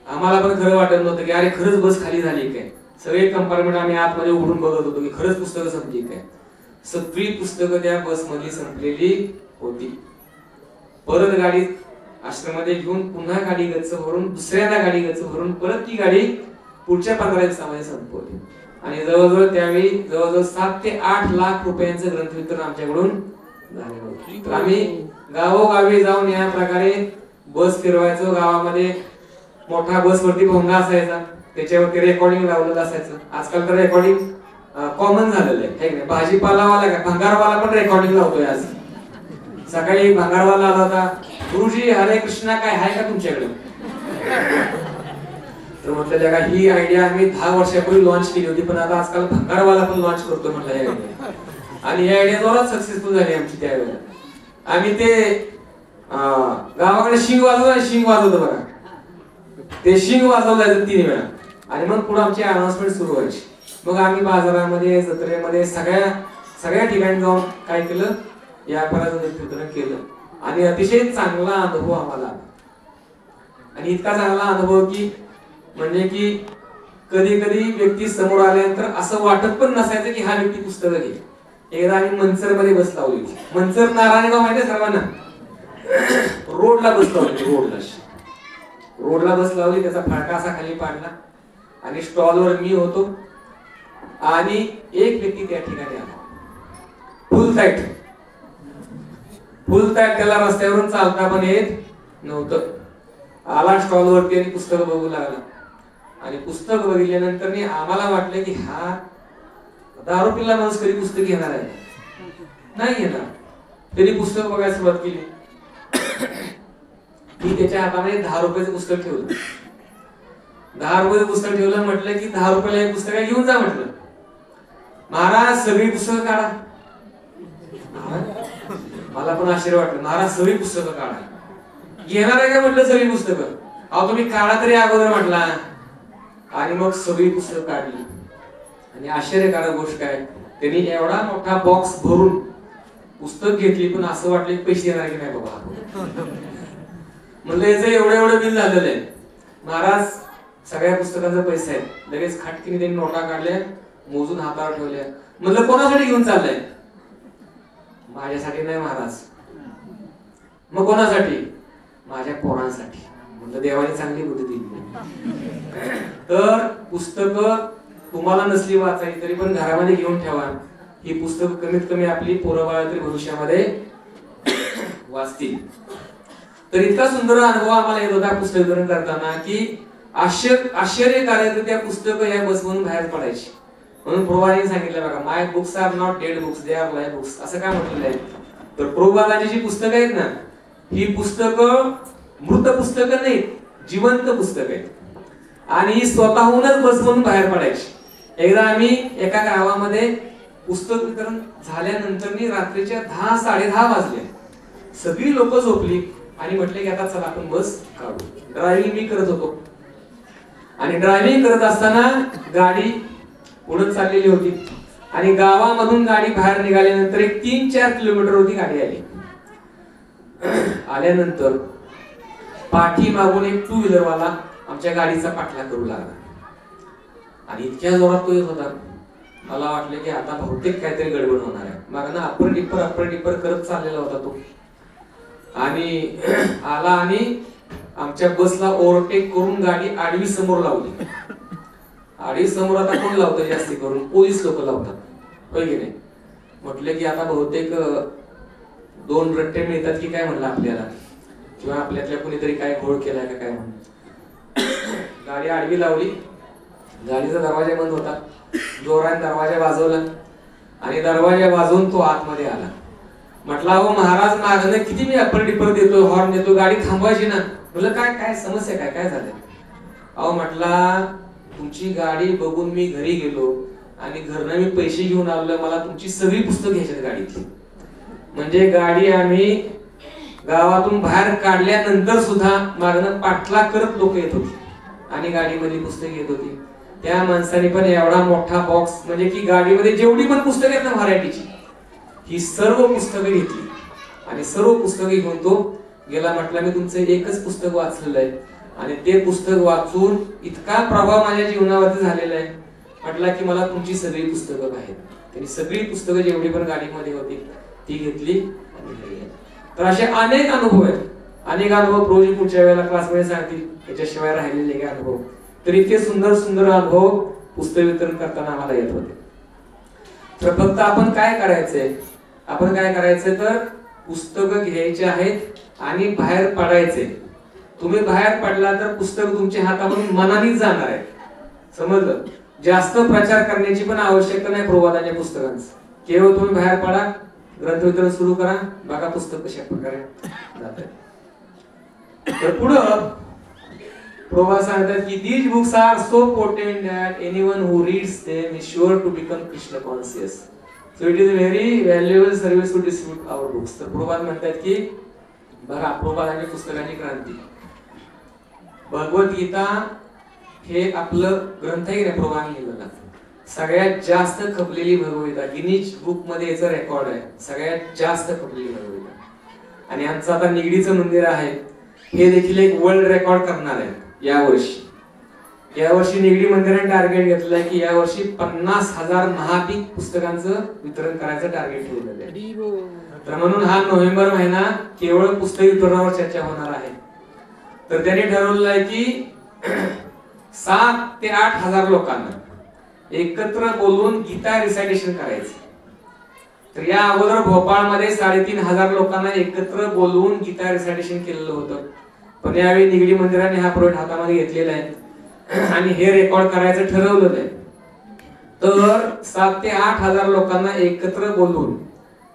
आम्हाला पण खरं वाटत नव्हतं की अरे खरंच बस खाली झाली काय. सगळे कंपार्टमेंट आम्ही आतमध्ये उघडून बघत होतो की खरंच पुस्तकं संपली काय. सगळी पुस्तकं त्या बसमध्ये संपलेली होती. परत गाडी आश्रमामध्ये घेऊन पुन्हा गाडी गच्च भरून दुसऱ्यांदा गाडी गच्च भरून परत ती गाडी पुढच्या 15 दिवसामध्ये संपवली. आणि जवळजवळ त्यावेळी जवळजवळ 7 ते 8 लाख रुपयांचं ग्रंथवितरण आमच्याकडून झालेलं होतं. तर आम्ही गावोगावी जाऊन या प्रकारे बस फिरवायचो. गावामध्ये मोठा बसवरती भोंगा असायचा, त्याच्यावरती रेकॉर्डिंग लावलेलं असायचं. आजकाल तर रेकॉर्डिंग कॉमन झालेलं आहे. भाजीपालावाला काय भंगारवाला पण रेकॉर्डिंग लावतोय. आज सकाळी भंगारवाला आला होता, गुरुजी हरे कृष्णा काय आहे का तुमच्याकडे. तर म्हटलं जगा ही आयडिया आम्ही 10 वर्षापूर्वी लॉन्च केली होती, पण आता आजकाल भंगारवाला पण लॉन्च करतो म्हटलं ही आयडिया. आणि ही आयडिया जोरात सक्सेसफुल झाली आमची त्यावेळेला. आम्ही ते गावाकडे शिंग वाजवतो बघा, ते शिंग वाजवलं जायचं 3 वेळा आणि मग पुढे आमची अनाउन्समेंट सुरू व्हायची. मग आम्ही बाजारामध्ये जत्रेमध्ये सगळ्या ठिकाणी जाऊन काय केलं, या प्रकाराचं वितरण केलं आणि अतिशय चांगला अनुभव आम्हाला आला. आणि इतका चांगला अनुभव की म्हणजे की कधी कधी व्यक्ती समोर आल्यानंतर असं वाटत पण नसायचं की हा व्यक्ती पुस्तकं घेईल. एकदा आम्ही मंचर मध्ये बस लावली. मंचर नारायणगाव माहिती आहे सर्वांना, रोडला बस लावली. रोडला बस लावली, त्याचा फडका असा खाली पाडला आणि स्टॉलवर मी होतो आणि एक व्यक्ती त्या ठिकाणी आला. फुल टाईट त्याला रस्त्यावरून चालता पण येत नव्हतं. आला स्टॉलवरती आणि पुस्तकं बघू लागला. आणि पुस्तक बघितल्यानंतर आम्हाला वाटलं की हा दारू पिल्ला माणूस कधी पुस्तक घेणार आहे, नाही घेणार. तरी पुस्तक बघायला सुरुवात केली. मी त्याच्या हातामध्ये 10 रुपयाचं पुस्तक ठेवलं. 10 रुपयाचं पुस्तक ठेवलं. म्हटलं की 10 रुपयाला एक पुस्तक घेऊन जा म्हटलं. महाराज सगळी पुस्तकं काढा. मला पण आश्चर्य वाटलं, महाराज सगळी पुस्तकं काढा. घेणार आहे का म्हटलं सगळी पुस्तकं. अहो तुम्ही काढा तरी अगोदर म्हटला. आणि मग सगळी पुस्तकं काढली. आणि आश्चर्यकारक गोष्ट काय, त्यांनी एवढा मोठा बॉक्स भरून पुस्तक घेतली, पण असं वाटलं की पैसे येणार की नाही बाबा. म्हणलं याचं एवढं बिल झालेलं आहे. महाराज सगळ्या पुस्तकांचे पैसे आहेत. लगेच खाटकीने त्यांनी नोटा काढल्या, मोजून हातावर ठेवल्या. म्हणलं कोणासाठी घेऊन चाललंय. माझ्यासाठी नाही महाराज. मग कोणासाठी. माझ्या पोरांसाठी. म्हणलं देवाने चांगली बुद्धी दिली. तर पुस्तकं तुम्हाला नसली वाचायची तरी पण घरामध्ये घेऊन ठेवा. ही पुस्तकं कमीत कमी आपली पोरबाळ तरी भविष्यामध्ये वाचतील. तर इतका सुंदर अनुभव आम्हाला येत होता पुस्तक वितरण करताना की आश्चर्यकारक त्या पुस्तकं या बसमधून बाहेर पडायची. म्हणून प्रभूने सांगितलं बघा, my books are not dead books, they are live books. असं काय म्हटलेलं आहे. तर प्रभूपादांची जी पुस्तकं आहेत ना, ही पुस्तकं मृत पुस्तकं नाहीत, जिवंत पुस्तकं आहेत. आणि ही स्वतःहूनच बसमधून बाहेर पडायची. एकदा आम्ही एका गावामध्ये पुस्तक वितरण झाल्यानंतर रात्रीच्या 10-10:30 वाजले. सगळी लोक झोपली आणि म्हटले की आता चला आपण बस काढू. ड्रायव्हिंग मी करत होतो आणि ड्रायव्हिंग करत असताना गाडी उडत चाललेली होती आणि गावामधून गाडी बाहेर निघाल्यानंतर एक 3-4 किलोमीटर होती गाडी आली. आल्यानंतर पाठी मागून एक 2 व्हीलर वाला आमच्या गाडीचा पाठलाग करू लागला आणि इतक्या जोरात तो येत होता. मला वाटलं की आता बहुतेक काहीतरी गडबड होणार आहे. मागनं अप्पर टिप्पर करत चाललेला होता तो. आणि आला आणि आमच्या बसला ओव्हरटेक करून गाडी आडवी समोर लावली. आडवी समोर आता कोण लावतं जास्ती करून, पोलीस लोक लावतात, होय की नाही. म्हटलं की आता बहुतेक 2 रट्टे मिळतात की काय म्हणलं आपल्याला, किंवा आपल्यातल्या कोणीतरी काय घोळ केलाय का काय म्हणून. गाडी आडवी लावली. गाडीचा दरवाजा बंद होता. जोराने दरवाजा वाजवला आणि दरवाजा वाजवून तो आतमध्ये आला. म्हटलं अहो महाराज मागणं किती मी अप्पर टिप्पर देतो, हॉर्न देतो, गाडी थांबवायची ना. म्हटलं काय समस्या काय झालं. अहो म्हटला तुमची गाडी बघून मी घरी गेलो आणि घरनं मी पैसे घेऊन आलो, मला तुमची सगळी पुस्तकं घ्यायची गाडीतली. म्हणजे गाडी आम्ही गावातून बाहेर काढल्यानंतर सुद्धा मागणं पाठलाग करत लोक येत होती आणि गाडीमध्ये पुस्तकं येत होती. त्या माणसाने पण एवढा मोठा बॉक्स, म्हणजे की गाडीमध्ये जेवढी पण पुस्तकं आहेत ना व्हरायटीची, ही सर्व पुस्तकं घेतली आणि सर्व पुस्तकं घेऊन तो गेला. म्हटलं मी तुमचं एकच पुस्तक वाचलेलं आहे आणि ते पुस्तक वाचून इतका प्रभाव माझ्या जीवनावरती झालेला आहे, म्हटला की मला तुमची सगळी पुस्तकं आहेत. त्यांनी सगळी पुस्तकं जेवढी पण गाडीमध्ये होती ती घेतली आणि घरी गेली. तर असे अनेक अनुभव आहेत, अनेक अनुभव प्रोजी पुढच्या वेळेला क्लासमध्ये सांगतील, त्याच्याशिवाय राहिलेले काही अनुभव. तर इतके सुंदर सुंदर अनुभव पुस्तक वितरण करताना आम्हाला येत होते. तर फक्त आपण काय करायचंय, आपण काय करायचंय तर पुस्तकं घ्यायचे आहेत आणि बाहेर पडायचे. तुम्ही बाहेर पडला तर पुस्तक तुमच्या हातामधून मनानेच जाणार आहे. समजलं? जास्त प्रचार करण्याची पण आवश्यकता नाही प्रबोधाच्या पुस्तकांचं. केवळ तुम्ही बाहेर पडा, ग्रंथ वितरण सुरू करा, बघा पुस्तक कशा प्रकारे जात आहे. तर पुढं प्रभा सांगतात की these books are so potent that anyone who reads them is sure to become Krishna conscious. So it is a very valuable service to distribute our books. तर प्रभा म्हणतात की बघा प्रभाताच्या पुस्तकांची क्रांती. भगवद्गीता हे आपलं ग्रंथ आहे की प्रभाने लिहिलेला सगळ्यात जास्त खपलेली भगवद्गीता. गिनीज बुक मध्ये याचं रेकॉर्ड आहे, सगळ्यात जास्त खपलेली भगवद्गीता. आणि आमचं आता निगडीचं मंदिर आहे, हे देखील एक वर्ल्ड रेकॉर्ड करणार आहे यावर्षी. यावर्षी निगडी मंदिराने टार्गेट घेतलंय की यावर्षी 50,000 महापीक पुस्तकांचं वितरण करायचं टार्गेट ठेवलेलं आहे. तर म्हणून हा नोव्हेंबर महिना केवळ पुस्तक वितरणावर चर्चा होणार आहे. तर त्यांनी ठरवलं आहे की 7 ते 8,000 लोकांना एकत्र बोलून गीता रिसायटेशन करायचं. तर या अगोदर भोपाळमध्ये 3,500 लोकांना एकत्र बोलवून गीता रिसायटेशन केलेलं होतं. पण यावेळी निगडी मंदिराने हा प्रोजेक्ट हातामध्ये घेतलेला आहे आणि हे रेकॉर्ड करायचं ठरवलं आहे. तर 7 ते 8,000 लोकांना एकत्र बोलवून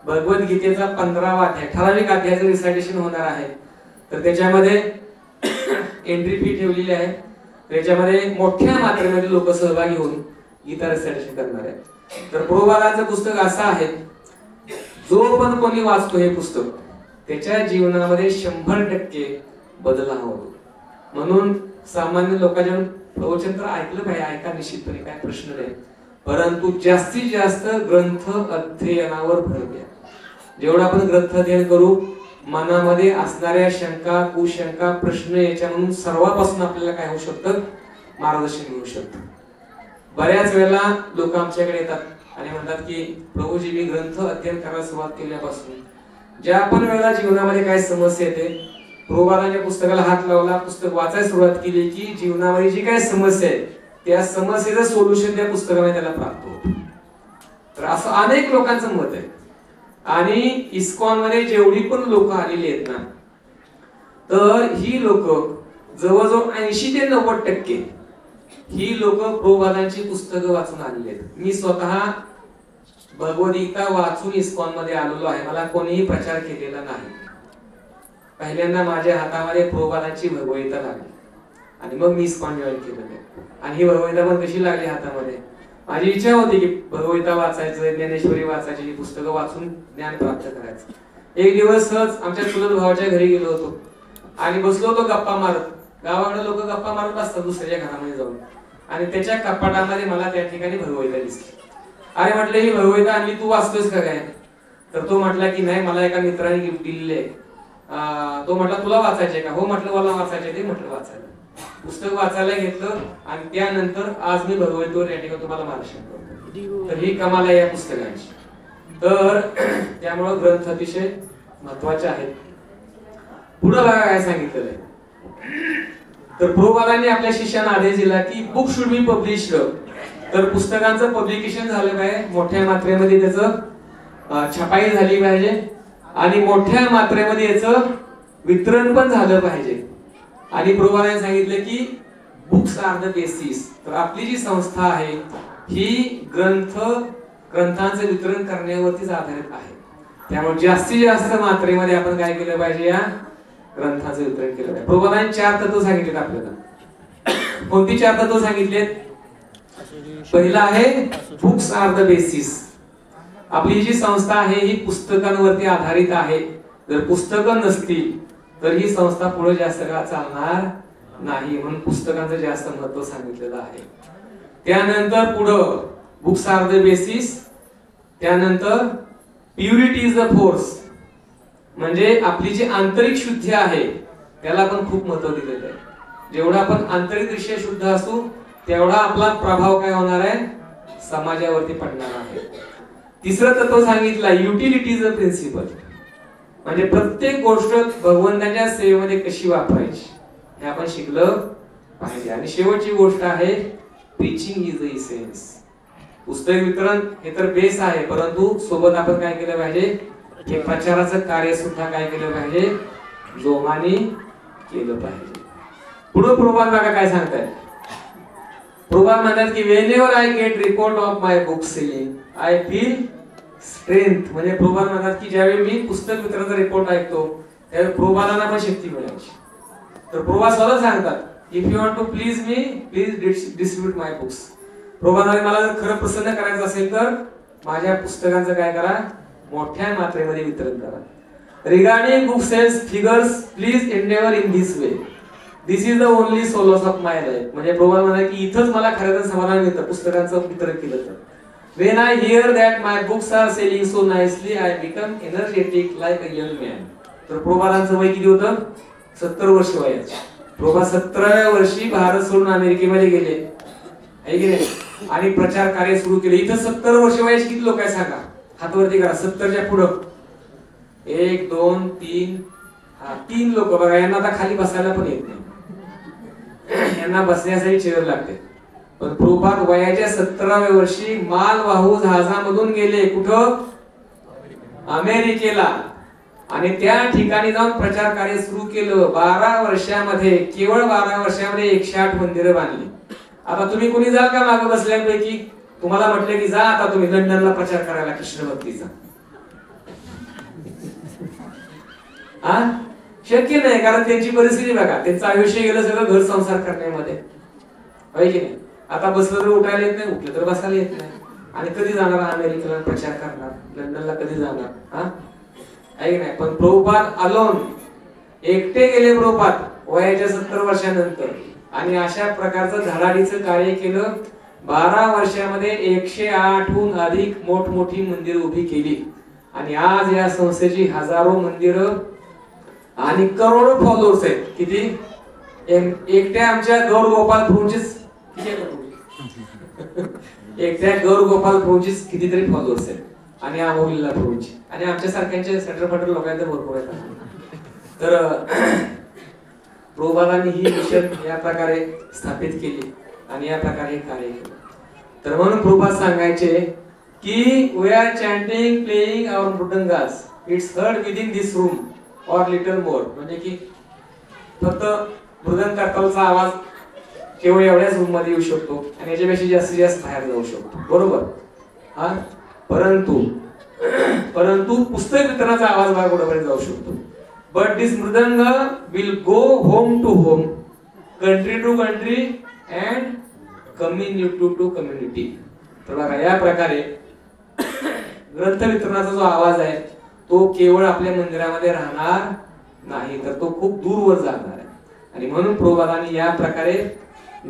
भगवद्गीतेचा 15वा अध्याय, ठराविक अध्यायाचं रिसायटेशन होणार आहे. तर त्याच्यामध्ये एंट्री फी ठेवलेली आहे. त्याच्यामध्ये मोठ्या मात्रेमध्ये लोक सहभागी होऊन गीता रिसायटेशन करणार आहेत. तर प्रभुपादांचं पुस्तक असं आहे, जो पण कोणी वाचतो हे पुस्तक त्याच्या जीवनामध्ये 100% बदल होतो. म्हणून सामान्य लोकांच्या प्रवचन तर ऐकलं पाहिजे, ऐका निश्चितपणे, काय प्रश्न नाही. परंतु जास्तीत जास्त ग्रंथ अध्ययनावर भर द्या. जेवढा आपण ग्रंथ अध्ययन करू, मनामध्ये असणाऱ्या शंका, कुशंका, प्रश्न याच्यामधून सर्वांपासून आपल्याला काय होऊ शकतं, मार्गदर्शन मिळू शकतं. बऱ्याच वेळेला लोक आमच्याकडे येतात आणि म्हणतात की प्रभूजी मी ग्रंथ अध्ययन करायला सुरुवात केल्यापासून ज्या पण वेळेला जीवनामध्ये काय समस्या येते, प्रभुपादांच्या पुस्तकाला हात लावला, पुस्तक वाचायला सुरुवात केली की जीवनामध्ये जी काय समस्या आहे त्या समस्येचं सोल्युशन त्या पुस्तकामध्ये त्याला प्राप्त होतं. तर असं अनेक लोकांचं मत आहे. आणि इस्कॉन मध्ये जेवढी पण लोक आलेली आहेत ना, तर ही लोक जवळजवळ 80 ते 90% ही लोक प्रभुपादांची पुस्तकं वाचून आलेली आहेत. मी स्वतः भगवद्गीता वाचून इस्कॉन मध्ये आलेलो आहे. मला कोणीही प्रचार केलेला नाही. पहिल्यांदा माझ्या हातामध्ये प्रभुपादांची भगवद्गीता लागली आणि मग मी इस्कॉन जॉईन केलेलं. आणि ही भगवद्गीता पण कशी लागली हातामध्ये, माझी इच्छा होती की भगवद्गीता वाचायचं, ज्ञानेश्वरी वाचायची, ही पुस्तकं वाचून ज्ञान प्राप्त करायचं. एक दिवस सहज आमच्या चुलत भावाच्या घरी गेलो होतो आणि बसलो होतो गप्पा मारत. गावाकडे लोक गप्पा मारत असतात दुसऱ्याच्या घरामध्ये जाऊन, आणि त्याच्या कपाटामध्ये मला त्या ठिकाणी भगवद्गीता दिसली. अरे म्हटलं ही भगवद्गीता आणली, तू वाचतोस का काय? तर तो म्हटला की नाही, मला एका मित्राने गिफ्ट दिलेली आहे. तो म्हटला तुला वाचायचे का? हो म्हटलं मला वाचायचे. ते म्हटलं वाचायला. पुस्तक वाचायला घेतलं आणि त्यानंतर आज मी भगवद्गीतेवर या ठिकाणी तुम्हाला मार्गदर्शन करतो. तर ही कमाल आहे या पुस्तकांची. तर त्यामुळे ग्रंथ अतिशय महत्वाचे आहेत. पुढे बघा काय सांगितलेलं आहे. तर प्रभुपादांनी आपल्या शिष्यांना आदेश दिला की बुक शुड बी पब्लिश्ड. तर पुस्तकांचं पब्लिकेशन झालं पाहिजे, मोठ्या मात्रेमध्ये त्याचं छपाई झाली पाहिजे आणि मोठ्या मात्रेमध्ये याचं वितरण पण झालं पाहिजे. आणि प्रभुपादांनी सांगितलं की बुक्स आर द बेसिस. तर आपली जी संस्था आहे ही ग्रंथांचं वितरण करण्यावरतीच आधारित आहे. त्यामुळे जास्तीत जास्त मात्रेमध्ये आपण काय केलं पाहिजे, या ग्रंथाचं वितरण केलं पाहिजे. प्रभुपादांनी 4 तत्व सांगितलेत आपल्याला. कोणती 4 तत्व सांगितलेत? पहिला आहे बुक्स आर द बेसिस. आपली जी संस्था आहे ही पुस्तकांवरती आधारित आहे. जर पुस्तकं नसतील तर ही संस्था पुढे जास्त काळ चालणार नाही. म्हणून पुस्तकांचं जास्त महत्व सांगितलेलं आहे. त्यानंतर पुढं बुक्स आर द बेसिस. त्यानंतर प्युरिटी इज द फोर्स. म्हणजे आपली जी आंतरिक शुद्धी आहे त्याला पण खूप महत्व दिलेलं आहे. जेवढा आपण आंतरिकदृष्ट्या शुद्ध असू तेवढा आपला प्रभाव काय होणार आहे, समाजावरती पडणार आहे. तिसरं तत्व सांगितलं युटिलिटीज प्रिन्सिपल, म्हणजे प्रत्येक गोष्ट भगवंताच्या सेवेमध्ये कशी वापरायची हे आपण शिकलं पाहिजे. आणि शेवटची गोष्ट आहे प्रीचिंग इज द इसेन्स. पुस्तक वितरण हे तर बेस आहे, परंतु सोबत आपण काय केलं पाहिजे, हे प्रचाराचं कार्य सुद्धा काय केलं पाहिजे, जोमाने केलं पाहिजे. पुढे प्रभुपाद बघा काय सांगताय. प्रभुपाद म्हणतात की whenever I get report of my book selling I feel strength. म्हणजे प्रभुपाद म्हणतात की ज्यावेळी मी पुस्तक वितरणाचा रिपोर्ट ऐकतो त्यावेळी प्रभुपादांना पण शक्ती मिळायची. तर प्रभुपाद स्वतः सांगतात if you want to please me please distribute my books. प्रभुपादांनी मला जर खरं प्रसन्न करायचं असेल तर माझ्या पुस्तकांचं काय करा, मोठ्या मात्रेमध्ये वितरण करा. Regarding book sales figures please endeavour in this way, this is the only solace of my life. म्हणजे प्रभुपाद म्हणतात की इथंच मला खरं तर समाधान मिळतं पुस्तकांचं वितरण केलं तर. When I hear that my books are selling so nicely, I become energetic like a young man. तर प्रभुपादांचं वय किती होतं, 70 वर्ष वयाचे. प्रभुपाद 17व्या वर्षी भारत सोडून अमेरिकेमध्ये गेले आहे की नाही, आणि प्रचार कार्य सुरू केले. इथं 70 वर्ष वयाचे किती लोक आहे सांगा, हातवरती करा. 70च्या पुढं 1 2 3 3 लोक बघा. यांना आता खाली बसायला पण येत नाही, यांना बसण्यासाठी चेअर लागते. पण प्रभुपाद वयाच्या 17व्या वर्षी मालवाहू जहाजामधून गेले कुठं, अमेरिकेला, आणि त्या ठिकाणी जाऊन प्रचार कार्य सुरू केलं. 12 वर्षामध्ये, केवळ 12 वर्षामध्ये 108 मंदिरं बांधली. आता तुम्ही कोणी जाल का मागे बसल्यापैकी, तुम्हाला म्हटलं की जा आता तुम्ही लंडनला प्रचार करायला कृष्ण भक्तीचा, शक्य नाही. कारण त्यांची परिस्थिती बघा, त्यांचं आयुष्य गेलं सगळं घर संसार करण्यामध्ये, होय की नाही. आता बसलं तर उठायला येत नाही, उठलं तर बसायला येत नाही. आणि कधी जाणार अमेरिकेला प्रचार करणार, लंडनला कधी जाणार, आहे की नाही. पण प्रभुपाद अलोन एकटे गेले प्रभुपाद वयाच्या 70 वर्षानंतर, आणि अशा प्रकारचं धडाडीचं कार्य केलं. 12 वर्षामध्ये 108हून अधिक मोठमोठी मंदिर उभी केली. आणि आज या संस्थेची हजारो मंदिरं आणि करोडो फॉलोअर्स आहेत. किती, एकट्या आमच्या गौर गोपाल प्रभूंचीच एकट्या गौर गोपाल प्रभूंचीच कितीतरी फॉलोअर्स आहेत, आणि अमोलीला प्रभूंची, आणि आमच्या सारख्यांचे सटरफटर लोकांचे भरपूर आहेत. तर प्रभुपादांनी ही मिशन या प्रकारे स्थापित केली आणि या प्रकारे कार्य केलं. तर म्हणून प्रभुपाद सांगायचे की we are chanting playing our mridangas, it's heard within this room or little more. म्हणजे की फक्त मृदंग कर्तालचा आवाज केवळ एवढ्याच रूम मध्ये येऊ शकतो, आणि याच्यापेक्षा जास्तीत जास्त बाहेर जाऊ शकतो, बरोबर. परंतु पुस्तक वितरणाचा आवाज बाहेर कुठेपर्यंत जाऊ शकतो. But this mridanga will go home to home, country to country and community to community. तर बघा या प्रकारे ग्रंथ वितरणाचा जो आवाज आहे तो केवळ आपल्या मंदिरामध्ये राहणार नाही, तर तो खूप दूरवर जाणार आहे. आणि म्हणून प्रभुपादांनी या प्रकारे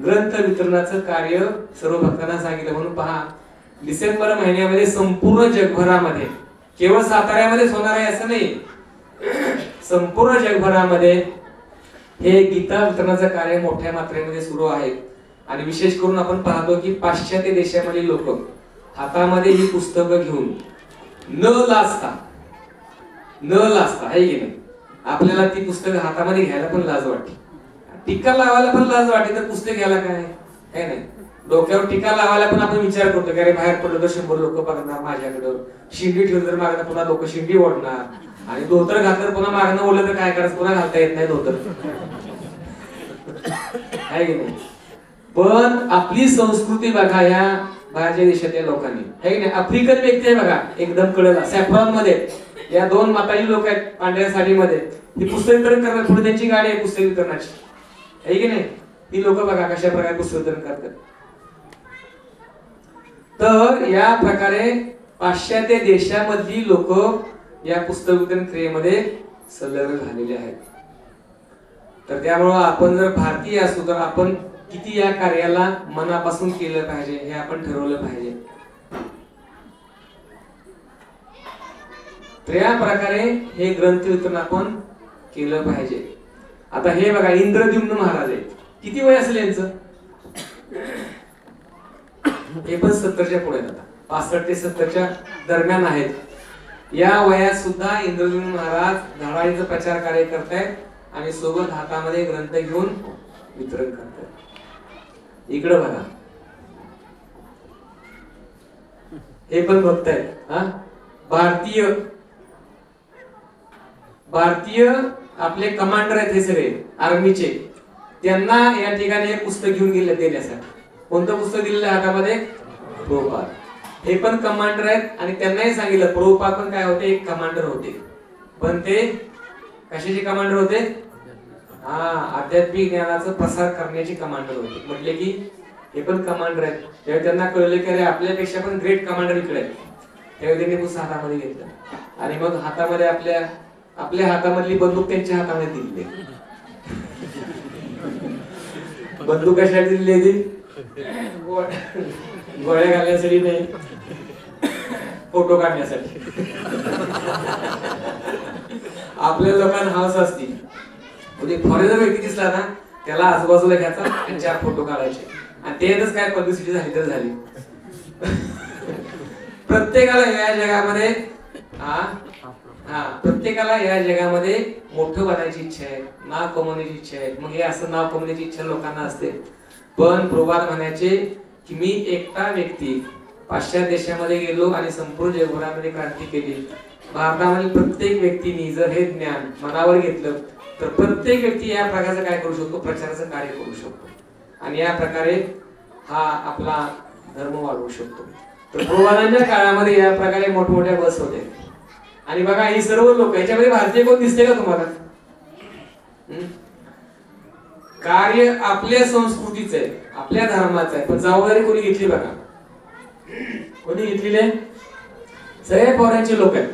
ग्रंथ वितरणाचं कार्य सर्व भक्तांना सांगितलं. म्हणून पहा, डिसेंबर महिन्यामध्ये संपूर्ण जगभरामध्ये, केवळ साताऱ्यामध्येच होणार आहे असं नाही, संपूर्ण जगभरामध्ये हे गीता वितरणाचं कार्य मोठ्या मात्रेमध्ये सुरू आहे. आणि विशेष करून आपण पाहतो की पाश्चात्य देशामधील लोक हातामध्ये ही पुस्तकं घेऊन न लाजता आहे की नाही, आपल्याला ती पुस्तकं हातामध्ये घ्यायला पण लाज वाटते, टीका लावायला पण लाज वाटते, तर पुस्तक घ्यायला काय नाही. डोक्यावर टीका लावायला पण आपण विचार करतो की अरे बाहेर पडलो तर 100 लोक बघणार माझ्याकडं, शिंडी ठेवलं तर मागणं पुन्हा लोक शिंडी ओढणार, आणि धोतर घातलं तर पुन्हा मागणं ओढलं तर काय करायचं, पुन्हा घालता येत नाही धोतर, आहे की नाही. पण आपली संस्कृती बघा या बाहेरच्या देशातल्या लोकांनी, आहे की नाही. आफ्रिकन व्यक्ती आहे बघा एकदम कळला, सॅफ्रॉन मध्ये या 2 माताजी लोक आहेत पांढऱ्या साडीमध्ये, ती पुस्तक वितरण करतात. पुढे त्यांची गाडी आहे पुस्तक वितरणाची, आहे की नाही. ती लोक बघा कशा प्रकारे पुस्तक वितरण करतात. तर या प्रकारे पाश्चात्य देशामधली लोक या पुस्तक वितरण क्रियेमध्ये संलग्न झालेले आहेत. तर त्यामुळे आपण जर भारतीय असू तर आपण किती या कार्याला मनापासून केलं पाहिजे हे आपण ठरवलं पाहिजे. तर या प्रकारे हे ग्रंथ वितरण आपण केलं पाहिजे. आता हे बघा इंद्रद्युम्न महाराज आहेत, किती वय असेल यांचं? हे पण 70च्या पुढे आता 65 ते 70च्या दरम्यान आहेत. या वयात सुद्धा इंद्रद्युम्न महाराज धडाडीचा प्रचार कार्य करतायत आणि सोबत हातामध्ये ग्रंथ घेऊन वितरण करतायत. इकडे बघा, हे पण बघतायत. हा, भारतीय आपले कमांडर आहेत हे सगळे आर्मीचे, त्यांना या ठिकाणी एक पुस्तक घेऊन गेले देण्यासाठी. कोणतं पुस्तक दिलेलं आहे हातामध्ये? प्रभुपाद. हे पण कमांडर आहेत आणि त्यांनाही सांगितलं, प्रभुपाद पण काय होते? एक कमांडर होते. पण ते कशाचे कमांडर होते? आध्यात्मिक ज्ञानाचा प्रसार करण्याचे कमांडर होते. म्हटले की हे पण कमांडर आहेत. तेव्हा त्यांना कळले की अरे आपल्यापेक्षा पण ग्रेट कमांडर इकडे आहेत. तेव्हा त्यांनी पुस्तक हातामध्ये घेतलं आणि मग हातामध्ये आपल्या हातामधली बंदूक त्यांच्या हातामध्ये दिली. बंदूक कशासाठी दिली ती? गोळ्या घालण्यासाठी नाही, फोटो काढण्यासाठी. आपल्या लोकांना हौस असती, म्हणजे फॉरेनर व्यक्ती दिसला ना त्याला आजूबाजूला घ्यायचा आणि 4 फोटो काढायचे आणि त्यातच काय पब्लिसिटी झाली तर झाली. प्रत्येकाला या जगामध्ये प्रत्येकाला या जगामध्ये मोठं बनायची इच्छा आहे, नाव कमवण्याची इच्छा आहे. मग हे असं नाव कमवण्याची इच्छा लोकांना असते. पण प्रभुपाद म्हणायचे की मी एकटा व्यक्ती पाश्चात्य देशामध्ये गेलो आणि संपूर्ण जगभरामध्ये क्रांती केली. भारतामधील प्रत्येक व्यक्तीने जर हे ज्ञान मनावर घेतलं तर प्रत्येक व्यक्ती या प्रकारचं काय करू शकतो? प्रचाराचं कार्य करू शकतो आणि या प्रकारे हा आपला धर्म वाढवू शकतो. तर प्रभुपादांच्या काळामध्ये या प्रकारे मोठमोठ्या बस होते. आणि बघा ही सर्व लोक, याच्यामध्ये भारतीय कोण दिसते का तुम्हाला? कार्य आपल्या संस्कृतीचं आहे, आपल्या धर्माचं आहे, पण जबाबदारी कोणी घेतली बघा? कोणी घेतलेली आहे? सगळे फॉरेनचे लोक आहेत.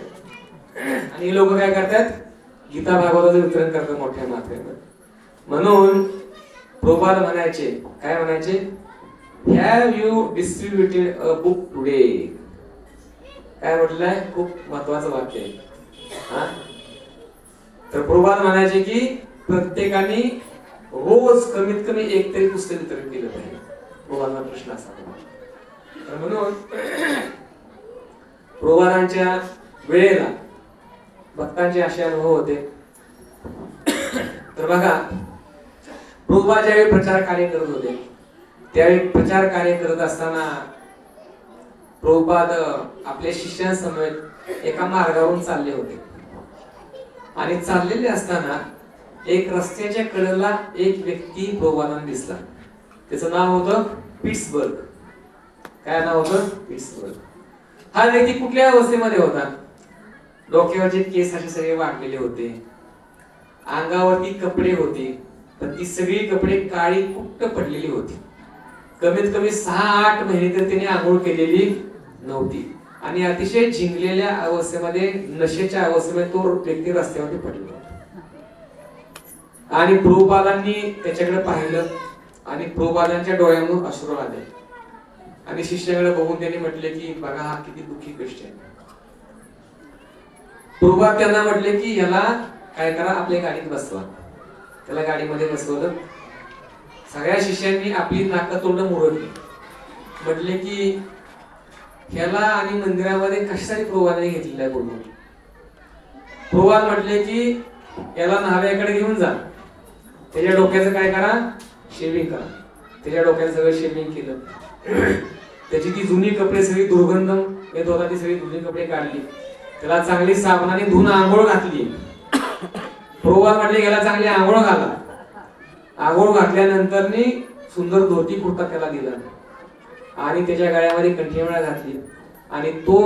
आणि हे लोक काय करतात? गीता भागवताचं वितरण करतात मोठ्या मात्रेमध्ये. म्हणून प्रभुपाद म्हणायचे, काय म्हणायचे? Have you distributed a book today? काय म्हटलंय? खूप महत्वाचं वाक्य आहे. तर प्रभुपाद म्हणायचे की प्रत्येकाने रोज कमीत कमी एक तरी पुस्तक वितरण केलं पाहिजे. प्रभुपादांचा प्रश्न असा. तर म्हणून प्रभुपादांच्या वेळेला भक्तांचे असे अनुभव होते. तर बघा, प्रभुपाद ज्यावेळी प्रचार कार्य करत होते त्यावेळी प्रचार कार्य करत असताना प्रभुपाद आपल्या शिष्यांसमवेत एका मार्गावरून चालले होते आणि चाललेले असताना एक रस्त्याच्या कडेला एक व्यक्ती प्रभुपादांना दिसला. त्याचं नाव होतं पिट्सबर्ग. काय नाव होतं? पिट्सबर्ग. हा व्यक्ती कुठल्या अवस्थेमध्ये होता? डोक्यावरचे केस असे सगळे वाढलेले होते, अंगावरती कपडे होते, पण ती सगळी कपडे काळी कुट्ट पडलेली होती. कमीत कमी 6-8 महिने तर त्याने आंघोळ केलेली नव्हती आणि अतिशय झिंगलेल्या अवस्थेमध्ये, नशेच्या अवस्थेमध्ये तो व्यक्ती रस्त्यावरती पडलेला होता. आणि प्रभुपादांनी त्याच्याकडे पाहिलं आणि प्रभुपादांच्या डोळ्यामधून अश्रू आले आणि शिष्याकडे बघून त्यांनी म्हटले की बघा हा किती दुःखी कष्ट आहे. प्रभुपाद त्यांना म्हटले की याला काय करा, आपल्या गाडीत बसवा. त्याला गाडीमध्ये बसवलं. सगळ्या शिष्यांनी आपली नाक तोंड मोडली. म्हटले की ह्याला आणि मंदिरामध्ये कशासाठी प्रभुपादांनी घेतलेलं आहे बोलून. प्रभुपाद म्हटले की याला न्हाव्याकडे घेऊन जा, त्याच्या डोक्याचं काय करा, शेविंग करा. त्याच्या डोक्याचं सगळं शेविंग केलं. त्याची ती जुनी कपडे सगळी दुर्गंध येत होता, ती सगळी जुनी कपडे काढली. त्याला चांगली साबणाने धुवून आंघोळ घातली. प्रभुपाद म्हटले याला चांगली आंघोळ घाला. आंघोळ घातल्यानंतर सुंदर धोती कुर्ता त्याला दिला आणि त्याच्या गळ्यामध्ये कंठीमाळा घातली आणि तो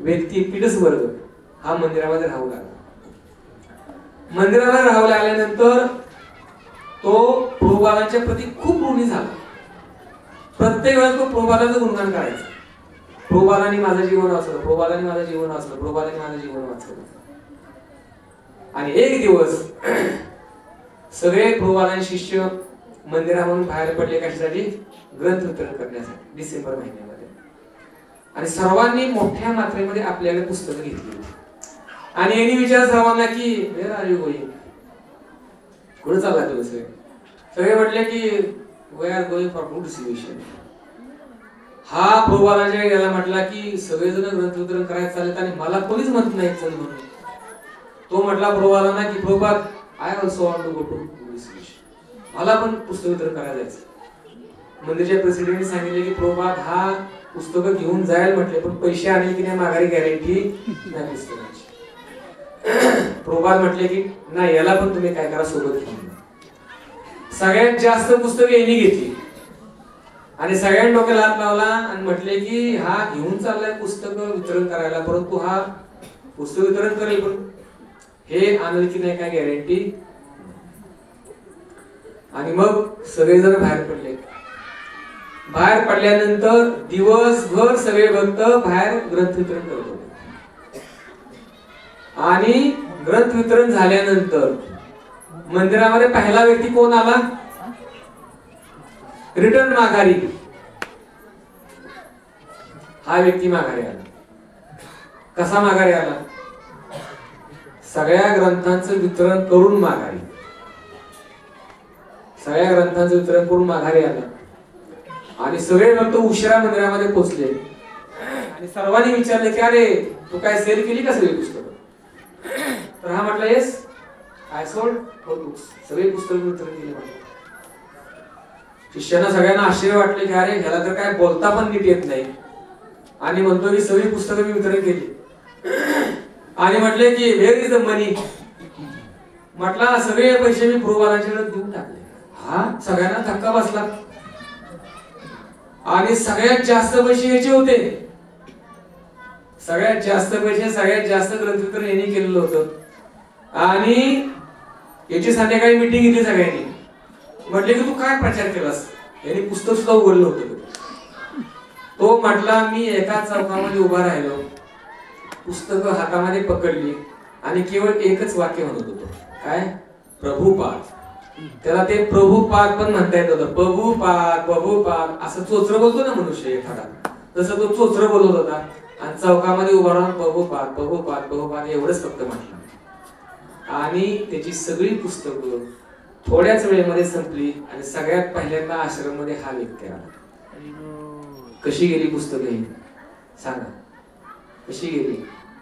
व्यक्ती पिट्सबर्ग हा मंदिरामध्ये राहू लागला. मंदिरामध्ये राहू लागल्यानंतर तो प्रभुपादांच्या प्रती खूप ऋणी झाला. प्रत्येक वेळेस तो प्रभुपादांचं गुणगान करायचा. प्रभुपादांनी माझं जीवन वाचवलं, प्रभुपादांनी माझं जीवन वाचवलं, प्रभुपादांनी माझं जीवन वाचवलं. आणि एक दिवस सगळे प्रभुपादांचे शिष्य मंदिरामधून बाहेर पडले कशासाठी? ग्रंथ वितरण करण्यासाठी डिसेंबर महिन्यामध्ये. आणि सर्वांनी मोठ्या मात्रेमध्ये आपल्याला पुस्तकं घेतली आणि यांनी विचारलं सर्वांना की वेर आर यू गोइंग? कुठे चाललाय तुम्ही सगळे? सगळे म्हटले की we are going for good distribution. हा प्रभुपादांच्या याला म्हटला की सगळेजण ग्रंथ वितरण करायला चालत आणि मला कोणीच म्हणत नाही चल म्हणून. तो म्हटला प्रभुपादांना की Prabhupada I also want to go to good distribution. मला पण पुस्तक वितरण करायला जायचं. मंदिरच्या प्रेसिडेंटने सांगितले की प्रभुपाद हा पुस्तकं घेऊन जायला म्हटले पण पैसे आणले की नाही माघारी गॅरंटी नाही पुस्तकाची. प्रभुपाद म्हटले की नाही याला पण तुम्ही काय करा सोबत घेऊन. सगळ्यात जास्त पुस्तकं यांनी घेतली आणि सगळ्यांनी डोक्याला हात लावला आणि म्हटले की हा घेऊन चाललाय पुस्तकं वितरण करायला परंतु हा पुस्तक वितरण करेल पण हे आणलं की नाही काय गॅरंटी. आणि मग सगळेजण बाहेर पडले. बाहेर पडल्यानंतर दिवसभर सगळे भक्त बाहेर ग्रंथ वितरण करत होते. आणि ग्रंथ वितरण झाल्यानंतर मंदिरामध्ये पहिला व्यक्ती कोण आला? रिटर्न माघारी. हा व्यक्ती माघारी आला. कसा माघारी आला? सगळ्या ग्रंथांचं वितरण करून माघारी. सगळ्या ग्रंथांचं वितरण करून माघारी आला. आणि सगळे भक्त उशिरा मंदिरामध्ये पोहोचले आणि सर्वांनी विचारले की अरे तू काय सेल केली का सगळी पुस्तकं? तर हा म्हटला yes I sold all books. सगळे पुस्तक वितरण केले. शिष्यांना सगळ्यांना आश्चर्य वाटले की अरे ह्याला तर काय बोलता पण नीट येत नाही आणि म्हणतो की सगळी पुस्तकं मी वितरण केली. आणि म्हटले की वेअर इज द मनी. म्हटला सगळे पैसे मी प्रभुपादांच्याकडे देऊन टाकले. हा सगळ्यांना धक्का बसला. आणि सगळ्यात जास्त पैसे याचे होते. सगळ्यात जास्त पैसे सगळ्यात जास्त ग्रंथ वितरण यांनी केलेलं होतं. आणि याची संध्याकाळी मीटिंग घेतली सगळ्यांनी. म्हटले की तू काय प्रचार केलास? यांनी पुस्तक सुद्धा उघडलं होतं. तो म्हटला मी एका चौकामध्ये उभा राहिलो, पुस्तकं हातामध्ये पकडली आणि केवळ एकच वाक्य म्हणत होतो. काय? प्रभुपाद. त्याला ते प्रभुपाद पण म्हणता येत होतं. प्रभुपाद प्रभुपाद असं चोचरं बोलतो ना मनुष्य एखादा, तसं तो चोचरं बोलत होता आणि चौकामध्ये उभा राहून प्रभुपाद प्रभुपाद प्रभुपाद एवढंच फक्त म्हटलं. आणि त्याची सगळी पुस्तकं थोड्याच वेळेमध्ये संपली आणि सगळ्यात पहिल्यांदा आश्रम मध्ये हा व्यक्ती आला. कशी गेली पुस्तकं ही सांगा? कशी गेली?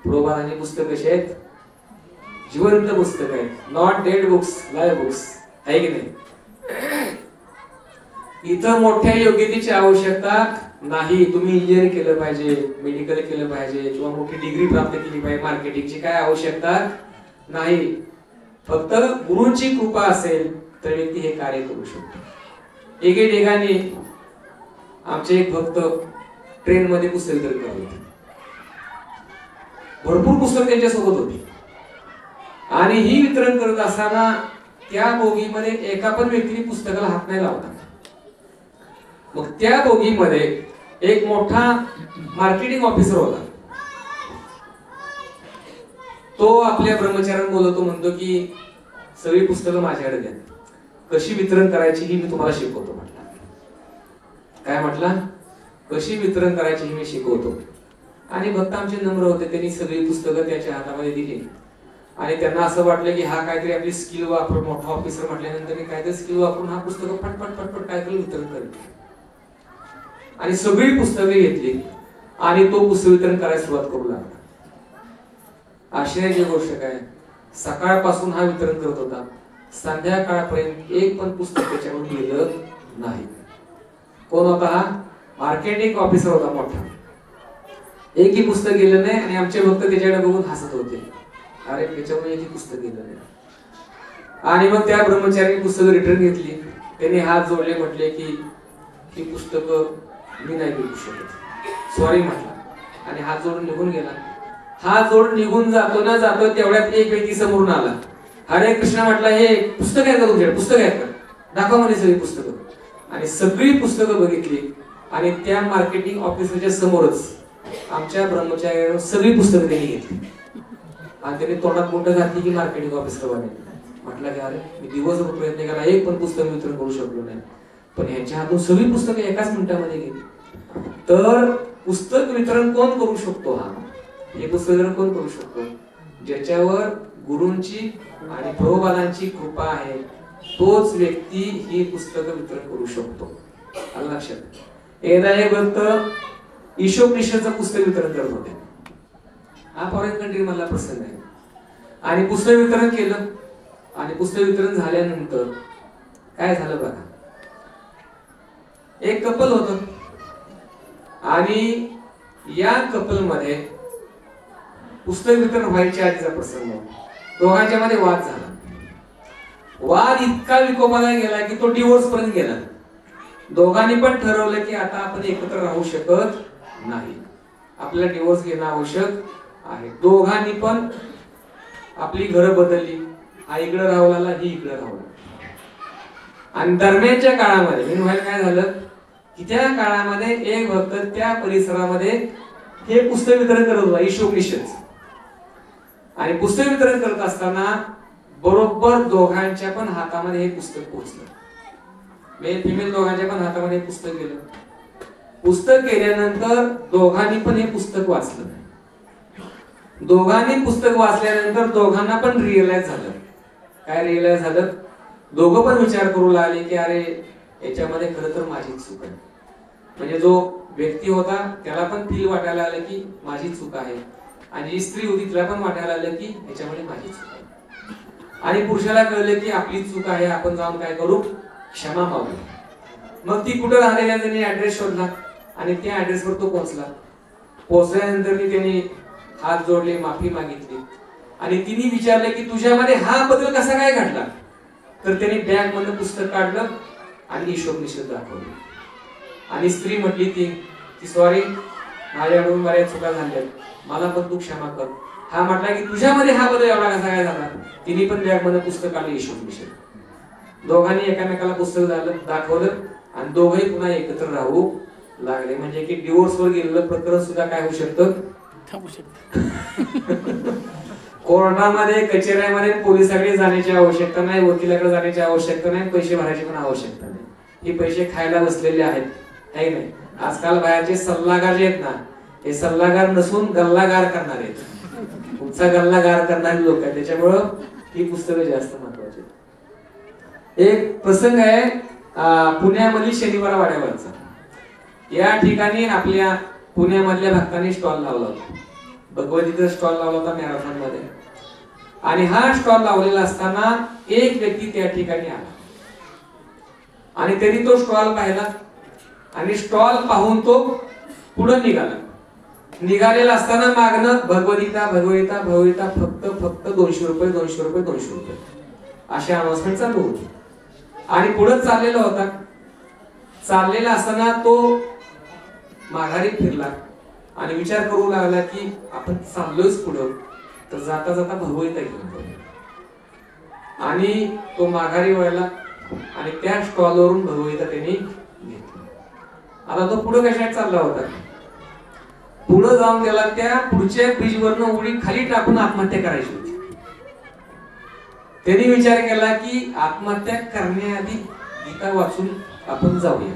प्रभुपादांची पुस्तक कशी आहेत? जिवंत पुस्तक आहेत. Not dead books, live books आहे की नाही? इथं मोठ्या योग्यतेची आवश्यकता नाही. तुम्ही इंजिनिअरिंग केलं पाहिजे, मेडिकल केलं पाहिजे किंवा मोठी डिग्री प्राप्त केली पाहिजे, मार्केटिंगची काय आवश्यकता नाही. फक्त गुरूंची कृपा असेल तर व्यक्ती हे कार्य करू शकतो. एके ठिकाणी आमचे एक भक्त ट्रेन मध्ये पुस्तक वितरण करत होते. भरपूर पुस्तक त्यांच्या सोबत होती आणि ही वितरण करत असताना त्या बोगीमध्ये एका पण व्यक्तीने पुस्तकाला हात नाही लावला. मग त्या बोगीमध्ये एक मोठा मार्केटिंग ऑफिसर होता. तो आपल्या ब्रह्मचार्यांना बोलवतो, म्हणतो की सगळी पुस्तकं माझ्याकडे द्या, कशी वितरण करायची ही मी तुम्हाला शिकवतो म्हटला. काय म्हटला? कशी वितरण करायची ही मी शिकवतो. आणि भक्त आमचे नम्र होते, त्यांनी सगळी पुस्तकं त्याच्या हातामध्ये दिली आणि त्यांना असं वाटलं की हा काहीतरी आपली स्किल वापरून, मोठा ऑफिसर म्हटल्यानंतर काहीतरी स्किल वापरून हा पुस्तकं फटफट फटफट काहीतरी वितरण करेल. आणि सगळी पुस्तके घेतली आणि तो पुस्तक वितरण करायला सुरुवात करू लागला. आश्चर्याची गोष्ट काय, सकाळपासून हा वितरण करत होता, संध्याकाळपर्यंत एक पण पुस्तक त्याच्याकडून गेलं नाही. कोण होता हा? मार्केटिंग ऑफिसर होता मोठा. एकही पुस्तक गेलं नाही आणि आमचे भक्त त्याच्याकडे बघून हसत होते, अरे त्याच्यामुळे एकही पुस्तक गेलं नाही. आणि मग त्या ब्रह्मचारी पुस्तकं रिटर्न घेतली. त्यांनी हात जोडले, म्हटले की ही पुस्तकं मी नाही विकू शकत, सॉरी म्हटला आणि हात जोडून निघून गेला. हात जोडून निघून जातो ना जातो तेवढ्यात एक व्यक्ती समोरून आला. हरे कृष्ण म्हटला, हे पुस्तक आहे का तुमच्याकडे? पुस्तक आहेत का? दाखवा म्हणे सगळी पुस्तकं. आणि सगळी पुस्तकं बघितली आणि त्या मार्केटिंग ऑफिसरच्या समोरच आमच्या ब्रह्मचार्यावर सगळी पुस्तकं त्यांनी घेतली आणि त्यांनी तोंडात बोट घातली की मार्केटिंग ऑफिसर बने. म्हटलं की अरे मी दिवसभर प्रयत्न केला, एक पण पुस्तक वितरण करू शकलो नाही, पण यांच्या हातून सगळी पुस्तकं एकाच मिनिटामध्ये गेली. तर पुस्तक वितरण कोण करू शकतो? हा हे पुस्तक वितरण कोण करू शकतो? ज्याच्यावर गुरूंची आणि प्रभुपादांची कृपा आहे, तोच व्यक्ती ही पुस्तकं वितरण करू शकतो. आलं लक्षात. एकदा एक भक्त ईशोपनिषदचं पुस्तक वितरण करत होते. हा फॉरेन कंट्री मधला प्रसंग आहे. आणि पुस्तक वितरण केलं आणि पुस्तक वितरण झाल्यानंतर काय झालं बघा. एक कपल होतं आणि या कपल मध्ये पुस्तक वितरण व्हायच्या आधीचा प्रसंग, दोघांच्या मध्ये वाद झाला. वाद इतका विकोपाला गेला की तो डिवोर्स पर्यंत गेला. दोघांनी पण ठरवलं की आता आपण एकत्र राहू शकत नाही, आपल्याला डिवोर्स घेणं आवश्यक आहे. दोघांनी पण आपली घरं बदलली. हा इकडे राहू लागला, ही इकडे राहू. आणि दरम्यानच्या काळामध्ये काय झालं की त्या काळामध्ये एक भक्त त्या परिसरामध्ये हे पुस्तक वितरण करत होता, ईशोपनिषद. आणि पुस्तक वितरण करत असताना बरोबर दोघांच्या पण हातामध्ये हे पुस्तक पोहोचलं. मेल फिमेल दोघांच्या पण हातामध्ये पुस्तक गेलं. पुस्तक गेल्यानंतर दोघांनी पण हे पुस्तक वाचलं. दोघांनी पुस्तक वाचल्यानंतर दोघांना पण रिअलाइज झालं. काय रिअलाइज झालं? दोघं पण विचार करू लागले की अरे याच्यामध्ये खरं तर माझी चूक आहे. म्हणजे जो व्यक्ती होता त्याला पण फील वाटायला आलं की माझी चूक आहे, आणि जी स्त्री होती तिला पण वाटायला आलं की याच्यामध्ये माझी चूक आहे. आणि पुरुषाला कळलं की आपली चूक आहे, आपण जाऊन काय करू, क्षमा मागू. मग ती कुठं राहिलेल्या त्यांनी ऍड्रेस शोधला आणि त्या ऍड्रेसवर तो पोहोचला. पोहोचल्यानंतर त्यांनी हात जोडले, माफी मागितली आणि तिने विचारले की तुझ्यामध्ये हा बदल कसा काय घडला. तर त्यांनी बॅग मधनं पुस्तक काढलं आणि ईशोपनिषद दाखवली. आणि स्त्री म्हटली ती सॉरी, माझ्याकडून बऱ्याच चुका झाल्या, मला पण तू क्षमा कर. हा म्हटला की तुझ्यामध्ये हा बदल एवढा कसा काय झाला. तिने पण बॅग मधनं पुस्तक काढलं, ईशोपनिषद. दोघांनी एकामेकाला पुस्तक दाखवलं आणि दोघंही पुन्हा एकत्र राहू लागले. म्हणजे की डिवोर्स वर गेलेलं प्रकरण सुद्धा काय होऊ शकतं, थांबू शकतं. कोर्टामध्ये, कचेऱ्यामध्ये पोलिसाकडे जाण्याची आवश्यकता नाही, वकिलाकडे जाण्याची आवश्यकता नाही, पैसे भरायची पण आवश्यकता नाही. हे पैसे खायला बसलेले आहेत, है नाही. आजकाल बाहेरचे सल्लागार जे आहेत ना, हे सल्लागार नसून गल्लागार करणारे आहेत. तुमचा गल्लागार करणारे लोक आहेत. त्याच्यामुळं ही पुस्तकं जास्त महत्वाची. एक प्रसंग आहे पुण्यामधील शनिवार वाड्यावरचा. या ठिकाणी आपल्या पुण्यामधल्या भक्तांनी स्टॉल लावला होता. भगवतीचा स्टॉल लावला होता मॅरेथॉन मध्ये. आणि हा स्टॉल लावलेला असताना एक व्यक्ती त्या ठिकाणी आला आणि त्यांनी तो स्टॉल पाहिला आणि स्टॉल पाहून तो पुढे निघालेला असताना मागणं भगवतीता भगवतीता भगवतीता फक्त 200 रुपये 200 रुपये 200 रुपये अशी अनाउन्समेंट चालू होती. आणि पुढे चाललेला होता. चाललेला असताना तो माघारी फिरला आणि विचार करू लागला की आपण चाललोच पुढं, तर जाता जाता भगवतीता घेऊन. आणि तो माघारी वळला आणि त्या स्टॉल वरून भगवतीता त्यांनी घेतली. आता तो पुढे कशात चालला होता, पुढे जाऊन त्याला त्या पुढच्या ब्रिज वरनं उडी खाली टाकून आत्महत्या करायची होती. त्यांनी विचार केला की आत्महत्या करण्याआधी गीता वाचून आपण जाऊया.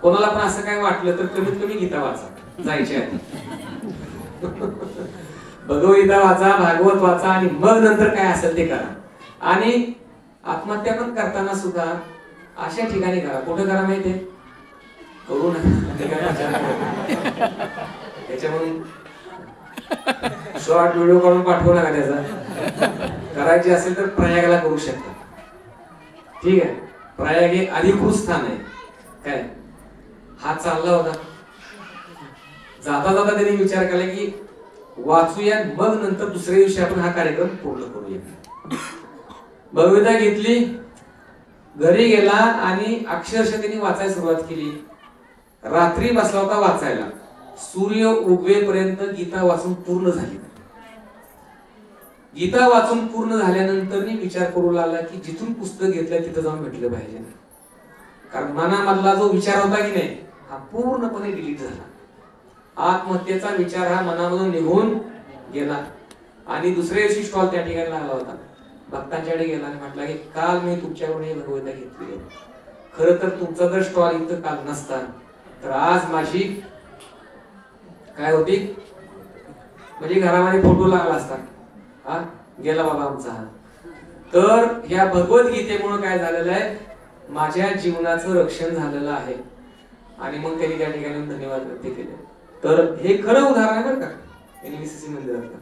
कोणाला पण असं काय वाटलं तर कमीत कमी गीता वाचा जायच्या आधी. भगवद्गीता वाचा, भागवत वाचा आणि मग नंतर काय असेल ते करा. आणि आत्महत्या पण करताना सुद्धा अशा ठिकाणी करा. कुठं करा माहितीये, करू नका त्याच्यामुळे शॉर्ट व्हिडिओ काढून पाठवू नका. त्याचा करायची असेल तर प्रयागला करू शकता. ठीक आहे, प्रयाग हे अधिकृत स्थान आहे. काय हा चालला होता, जाता जाता त्यांनी विचार केला की वाचूया, मग नंतर दुसऱ्या दिवशी आपण हा कार्यक्रम पूर्ण करूया. भगवद्गीता घेतली, घरी गेला आणि अक्षरशः त्यांनी वाचायला सुरुवात केली. रात्री बसला होता वाचायला, सूर्य उगवेपर्यंत गीता वाचून पूर्ण झाली. गीता वाचून पूर्ण झाल्यानंतर विचार करू लागला की जिथून पुस्तक घेतलं तिथं जाऊन भेटलं पाहिजे. कारण मनामधला जो विचार होता की नाही हा पूर्णपणे डिलीट झाला. आत्महत्येचा विचार हा मनामधून निघून गेला. आणि दुसऱ्या दिवशी स्टॉल त्या ठिकाणी लागला होता. भक्तांच्याकडे गेला आणि म्हटला की काल मी तुमच्याकडून ही भगवद्गीता घेतली, खरं तर तुमचा जर स्टॉल इथं काल नसता तर आज माझी काय होती, म्हणजे घरामध्ये फोटो लागला असता. हा गेला बाबा आमचा. हा तर या भगवद्गीतेमुळे काय झालेलं आहे, माझ्या जीवनाचं रक्षण झालेलं आहे. आणि मग त्यांनी त्या ठिकाणी धन्यवाद व्यक्त केले. तर हे खरं उदाहरण आहे बरं का NVCC मंदिराचं.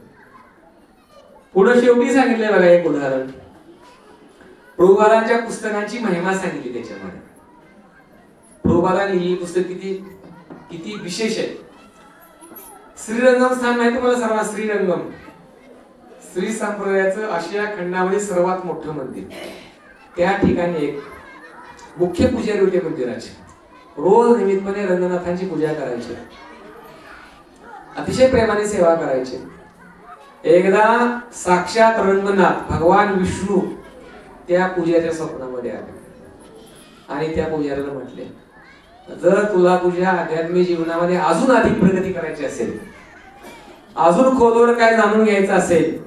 पुढे शेवटी सांगितलंय बघा एक उदाहरण, प्रभुपादांच्या पुस्तकांची महिमा सांगितली त्याच्यामध्ये. प्रभुपादांनी ही पुस्तक किती किती विशेष आहे. श्रीरंगम स्थान माहिती मला सर्वांना, श्रीरंगम श्री संप्रदायाचं आशिया खंडामध्ये सर्वात मोठं मंदिर. त्या ठिकाणी एक मुख्य पुजारी होते मंदिराचे, रोज नियमितपणे रंगनाथांची पूजा करायचे, अतिशय प्रेमाने सेवा करायचे. एकदा साक्षात रंगनाथ भगवान विष्णू त्या पुजाऱ्याच्या स्वप्नामध्ये आले आणि त्या पुजाऱ्याला म्हटले, जर तुला तुझ्या आध्यात्मिक जीवनामध्ये अजून अधिक प्रगती करायची असेल, अजून खोलवर काय जाणून घ्यायचं असेल,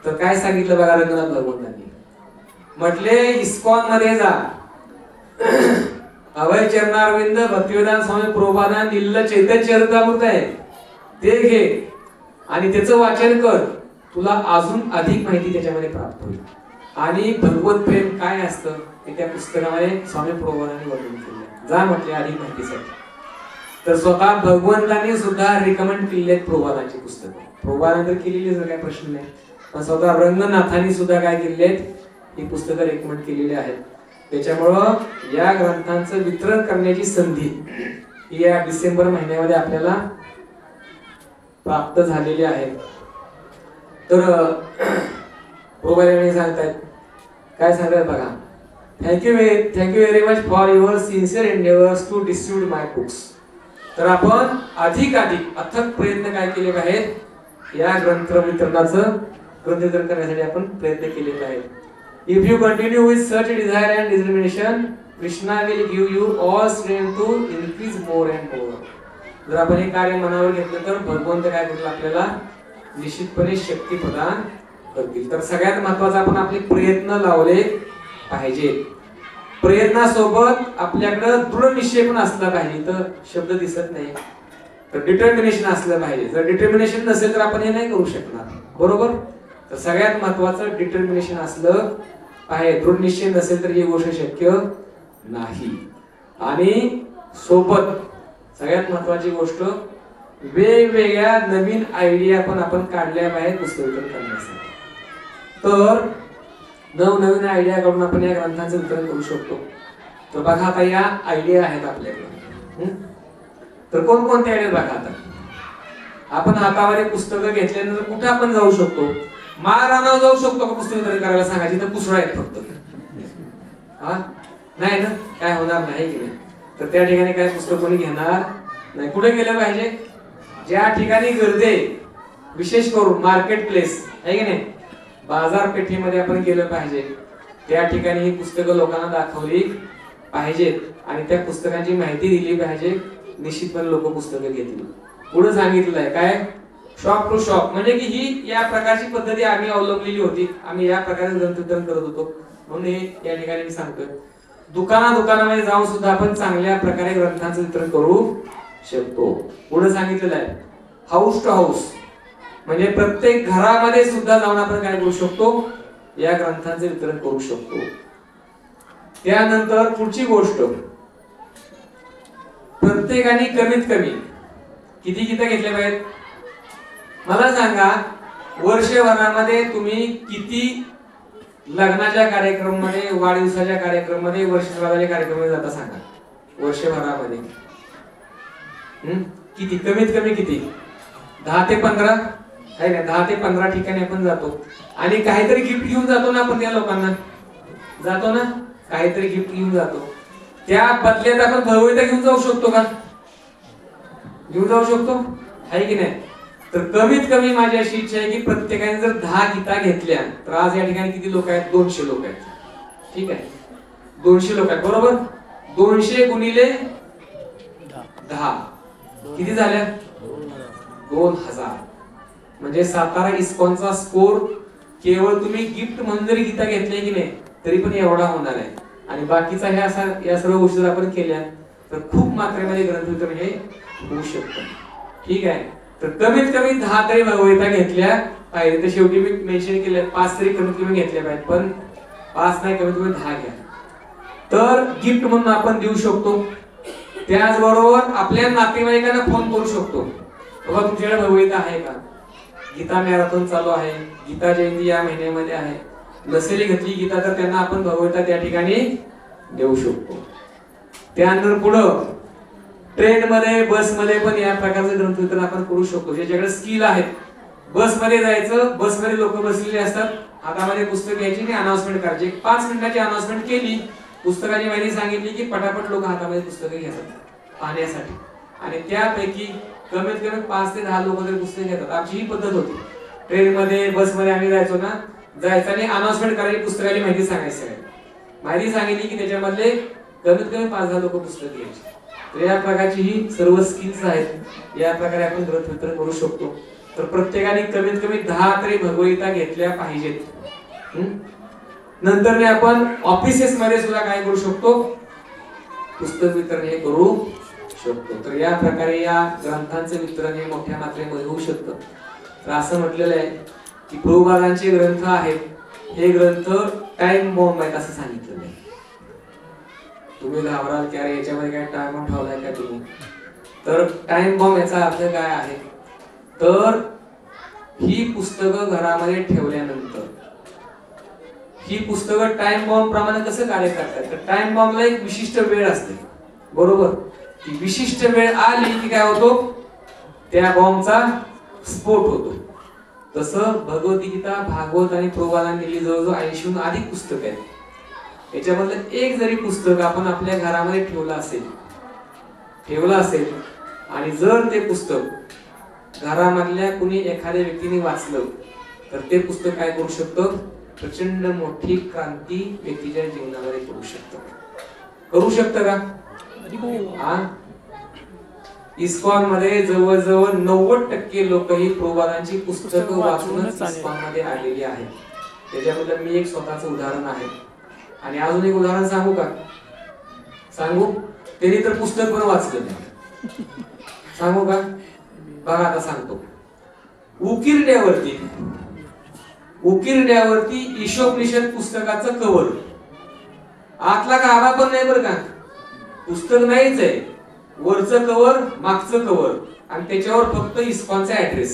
तर काय सांगितलं बघा रंगनाथ भगवंतांनी. म्हटले इस्कॉन मध्ये जा, अभय चरणारविंद भक्तिवेदांत स्वामी प्रभुपादांनी दिलेलं चैतन्य चरितामृत आहे ते घे आणि त्याचं वाचन कर, तुला अजून अधिक माहिती त्याच्यामध्ये प्राप्त होईल. आणि भगवत प्रेम काय असतं ते त्या पुस्तकामध्ये स्वामी प्रभुपादांनी वर्णन केलं. जा म्हटले अधिक माहितीसाठी. तर स्वतः भगवंतांनी सुद्धा रिकमेंड केलेली आहेत प्रभुपादांची पुस्तकं. प्रभुपादांनी तर केलेली काय प्रश्न नाही, पण स्वतः रंगनाथांनी सुद्धा काय केलेली आहेत, ही पुस्तकं रेकमेंड केलेली आहेत. त्याच्यामुळं या ग्रंथांचं वितरण करण्याची संधी ही या डिसेंबर महिन्यामध्ये आपल्याला प्राप्त झालेली आहे. तर प्रभुपादांनी सांगतायत, काय सांगतायत बघा, thank you very much for your sincere endeavours to distribute my books. तर आपण अधिक अथक प्रयत्न काय केले पाहिजेत, या ग्रंथ वितरणाचं ग्रंथवितरण करण्यासाठी आपण प्रयत्न केले पाहिजेत. If you continue with such desire and determination, Krishna will give you all strength to increase more and more. जर आपण हे कार्य मनावर घेतलं तर भगवंत काय करतील, आपल्याला निश्चितपणे शक्ती प्रदान करतील. तर सगळ्यात महत्त्वाचं आपण आपले प्रयत्न लावले पाहिजे. प्रयत्नासोबत आपल्याकडे दृढ निश्चय पण असला पाहिजे. तर शब्द दिसत नाही, तर डिटर्मिनेशन असलं पाहिजे. जर डिटर्मिनेशन नसेल तर आपण हे नाही करू शकणार, बरोबर. तर सगळ्यात महत्त्वाचं डिटर्मिनेशन असलं पाहिजे. दृढ निश्चय नसेल तर ही गोष्ट शक्य नाही. आणि सोबत सगळ्यात महत्त्वाची गोष्ट, वेगवेगळ्या नवीन आयडिया पण आपण काढल्या पाहिजेत पुस्तकवितरण करण्यासाठी. तर नवनवीन आयडिया काढून आपण या ग्रंथांचं वितरण करू शकतो. तर बघा आता या आयडिया आहेत आपल्याकडे. तर कोणकोणत्या आयडिया बघा. आता आपण हातामध्ये पुस्तकं घेतल्यानंतर कुठे आपण जाऊ शकतो, महाराणावर जाऊ शकतो का पुस्तक वितरण करायला सांगायची, तर पुसळा आहेत फक्त, हा नाही ना, काय होणार नाही की नाही. तर त्या ठिकाणी काय पुस्तक कोणी घेणार नाही. कुठे गेलं पाहिजे, ज्या ठिकाणी गर्दी, विशेष करून मार्केट प्लेस आहे की नाही, बाजारपेठेमध्ये आपण गेलं पाहिजे. त्या ठिकाणी ही पुस्तकं लोकांना दाखवली पाहिजेत आणि त्या पुस्तकांची माहिती दिली पाहिजे. निश्चितपणे लोक पुस्तकं घेतील. पुढे सांगितलं आहे काय, शॉप टू शॉप, म्हणजे की ही या प्रकारची पद्धती आम्ही अवलंबलेली होती. आम्ही या प्रकारे ग्रंथ वितरण करत होतो. म्हणून हे या ठिकाणी मी सांगतोय, दुकानामध्ये जाऊन सुद्धा आपण चांगल्या प्रकारे ग्रंथांचं वितरण करू शकतो. पुढे सांगितलेलं आहे हाऊस टू हाऊस, म्हणजे प्रत्येक घरामध्ये सुद्धा जाऊन आपण काय करू शकतो, या ग्रंथांचे वितरण करू शकतो. त्यानंतर पुढची गोष्ट, प्रत्येकाने कमीत कमी किती गीतं घेतल्या पाहिजेत मला सांगा. वर्षभरामध्ये तुम्ही किती लग्नाच्या कार्यक्रमामध्ये, वाढदिवसाच्या कार्यक्रमामध्ये, वर्षभराच्या कार्यक्रमामध्ये जाता सांगा. वर्षभरामध्ये किती, कमीत कमी किती, 10 ते 15 आहे ना, 10 ते 15 ठिकाणी आपण जातो. आणि काहीतरी गिफ्ट घेऊन जातो ना आपण, त्या लोकांना जातो ना, काहीतरी गिफ्ट घेऊन जातो. त्या बदल्यात आपण भगवद्गीता घेऊन जाऊ शकतो का, घेऊन जाऊ शकतो आहे की नाही. तर कमीत कमी माझी अशी इच्छा आहे की प्रत्येकाने जर 10 गीता घेतल्या तर आज या ठिकाणी किती लोक आहेत, 200 लोक आहेत. ठीक आहे, 200 लोक आहेत, बरोबर. 200 गुणिले 10 किती झाल्या, 2000. म्हणजे सातारा इस्कॉनचा स्कोर केवळ तुम्ही गिफ्ट म्हणून जरी गीता घेतल्या की नाही तरी पण एवढा होणार आहे. आणि बाकीचा ह्या सर्व गोष्टी जर आपण केल्या तर खूप मात्रेमध्ये ग्रंथ वितरण हे होऊ शकतं. ठीक आहे. तर कमीत कमी 10 तरी भगवद्गीता घेतल्या पाहिजे. तर शेवटी मी मेन्शन केलं 5 तरी कमीत कमी घेतल्या पाहिजे, पण 5 नाही कमीत कमी 10 घ्या. तर गिफ्ट म्हणून आपण देऊ शकतो. त्याचबरोबर आपल्या नातेवाईकांना फोन करू शकतो, बाबा तुमच्याकडे भगवद्गीता आहे का? गीता मॅरेथॉन चालू आहे, गीता जयंती या महिन्यामध्ये आहे, नसेल घेतली गीता तर त्यांना आपण भगवद्गीता त्या ठिकाणी देऊ शकतो. त्यानंतर पुढं ट्रेनमध्ये बसमध्ये पण या प्रकारचं ग्रंथ वितरण आपण करू शकतो. ज्याच्याकडे स्किल आहेत, बसमध्ये जायचं, बसमध्ये लोक बसलेले असतात, हातामध्ये पुस्तक घ्यायची आणि अनाउन्समेंट करायची. 5 मिनिटाची अनाउन्समेंट केली, पुस्तकाची माहिती सांगितली की पटापट लोक हातामध्ये पुस्तकं घेतात पाहण्यासाठी. आणि त्यापैकी कमीत कमी 5 ते 10 लोक तरी पुस्तक घेतात. आमची ही पद्धत होती. ट्रेनमध्ये बसमध्ये आम्ही जायचो ना, जायचं आणि अनाउन्समेंट करायची, पुस्तकाची माहिती सांगायची. माहिती सांगितली की त्याच्यामधले कमीत कमी 5-10 लोक पुस्तक घ्यायचे. तर या प्रकारची ही सर्व स्किल्स आहेत. या प्रकारे आपण ग्रंथ वितरण करू शकतो. तर प्रत्येकाने कमीत कमी 10 तरी भगवद्गीता घेतल्या पाहिजेत. नंतर आपण ऑफिसेस मध्ये सुद्धा काय करू शकतो, पुस्तक वितरण हे करू शकतो. तर या प्रकारे या ग्रंथांचं वितरण हे मोठ्या मात्रेमध्ये होऊ शकतं. तर असं म्हटलेलं आहे की प्रभुपादांचे ग्रंथ आहेत, हे ग्रंथ टाइम बॉम्ब आहेत असं सांगितलेलं आहे. तुम्ही घाबराल की अरे याच्यामध्ये काय टाइम ठेवलाय का तुम्ही? तर टाइम बॉम्ब याचा अर्थ काय आहे, तर ही पुस्तकं घरामध्ये ठेवल्यानंतर ही पुस्तकं टाइम बॉम्ब प्रमाणे कसं कार्य करतात. तर टाइम बॉम्बला एक विशिष्ट वेळ असते, बरोबर? ती विशिष्ट वेळ आली की काय होतो, त्या बॉम्बचा स्फोट होतो. तसं भगवद्गीता, भागवत आणि प्रभुपादांनी दिली जवळजवळ 80हून अधिक पुस्तक आहेत. याच्यामधलं एक जरी पुस्तक आपण आपल्या घरामध्ये ठेवलं असेल आणि जर ते पुस्तक घरामधल्या कुणी एखाद्या व्यक्तीने वाचलं तर ते पुस्तक काय करू शकतं, प्रचंड मोठी क्रांती व्यक्तीच्या जीवनामध्ये करू शकतं का? इस्कॉन मध्ये जवळजवळ 90% लोक ही प्रभुपादांची पुस्तकं वाचूनच इस्कॉन मध्ये आलेली आहेत. त्याच्याबद्दल मी एक स्वतःचं उदाहरण आहे. आणि अजून एक उदाहरण सांगू का? सांगू? त्यांनी तर पुस्तक पण वाचलं नाही. सांगू का? बघा आता सांगतो. उकिरड्यावरती ईशोपनिषद पुस्तकाचं कव्हर, आतला गाभा पण नाही बरं का, पुस्तक नाहीच आहे, वरचं कव्हर मागचं कव्हर आणि त्याच्यावर फक्त इस्कॉनचा ऍड्रेस.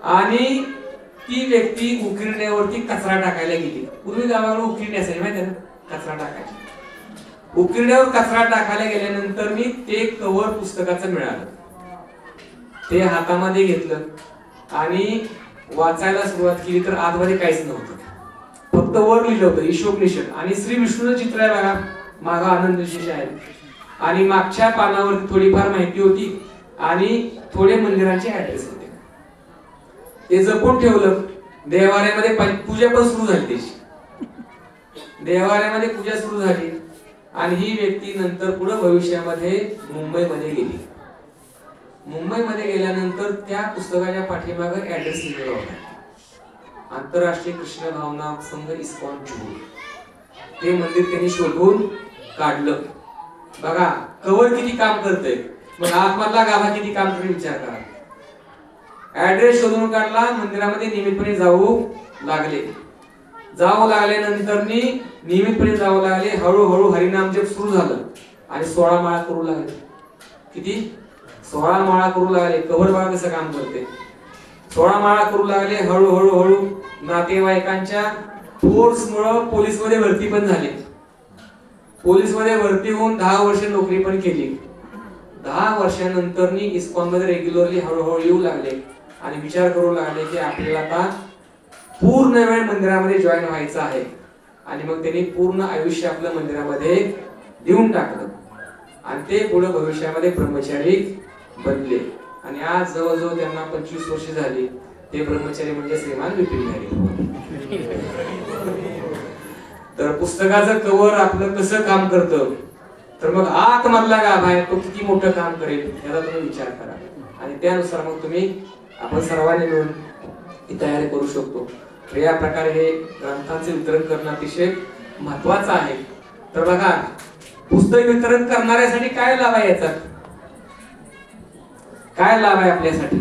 आणि ती व्यक्ती उकिरड्यावरती कचरा टाकायला गेली. पूर्वी गावाकडे उकिरडी असायची माहिती ना, कचरा टाकायची. उकिरड्यावर कचरा टाकायला गेल्यानंतर मी ते कव्हर पुस्तकाचं मिळालं. ते हातामध्ये घेतलं आणि वाचायला सुरुवात केली तर आतमध्ये काहीच नव्हतं, फक्त वर लिहिलं होतं ईशोपनिषद आणि श्री विष्णूचं चित्र आहे बघा, मागा आनंद विशेष आहे. आणि मागच्या पानावरती थोडीफार माहिती होती आणि थोडे मंदिरांचे ऍड्रेस होते. ते जपून ठेवलं. देवालयामध्ये पूजा पण सुरू झाली त्याची. देवालयामध्ये पूजा सुरू झाली आणि ही व्यक्ती नंतर पुढे भविष्यामध्ये मुंबईमध्ये गेली. मुंबईमध्ये गेल्यानंतर त्या पुस्तकाच्या पाठीमागे ऍड्रेस लिहिलेला होता, आंतरराष्ट्रीय कृष्ण भावना संघ इस्कॉन जूहू. ते मंदिर त्यांनी शोधून काढलं. बघा कव्हर किती काम करतंय, मग आतमधला गाभा किती काम करते विचार करा. ऍड्रेस शोधून काढला, मंदिरामध्ये नियमितपणे जाऊ लागल्यानंतर नियमितपणे जाऊ लागले. हळूहळू हरिनाम जप सुरू झालं आणि 16 माळा करू लागले. किती? 16 माळा करू लागले. कव्हर बघा कसं काम करते. 16 माळा करू लागले. हळूहळू नातेवाईकांच्या फोर्समुळे पोलीस मध्ये भरती पण झाले. पोलीस मध्ये भरती होऊन 10 वर्ष नोकरी पण केली. 10 वर्षानंतर इस्कॉन मध्ये रेग्युलरली हळूहळू येऊ लागले आणि विचार करू लागले की आपल्याला आता पूर्ण वेळ मंदिरामध्ये जॉईन व्हायचं आहे. आणि मग त्यांनी पूर्ण आयुष्य आपल्या मंदिरामध्ये देऊन टाकलं आणि ते पुढे भविष्यामध्ये ब्रह्मचारी बनले. आणि आज जवळजवळ त्यांना 25 वर्ष झाली. ते ब्रह्मचारी म्हणजे श्रीमान विपिन भाई. तर पुस्तकाचं कव्हर आपलं कसं काम करतं, तर मग आतमधला गाभा आहे तो किती मोठं काम करेल याचा तुम्ही विचार करा. आणि त्यानुसार मग आपण सर्वांनी मिळून ही तयारी करू शकतो. तर या प्रकारे हे ग्रंथांचे वितरण करणं अतिशय महत्वाचं आहे. तर बघा पुस्तक वितरण करणाऱ्यासाठी काय लाभ आहे याचा, काय लाभ आहे आपल्यासाठी?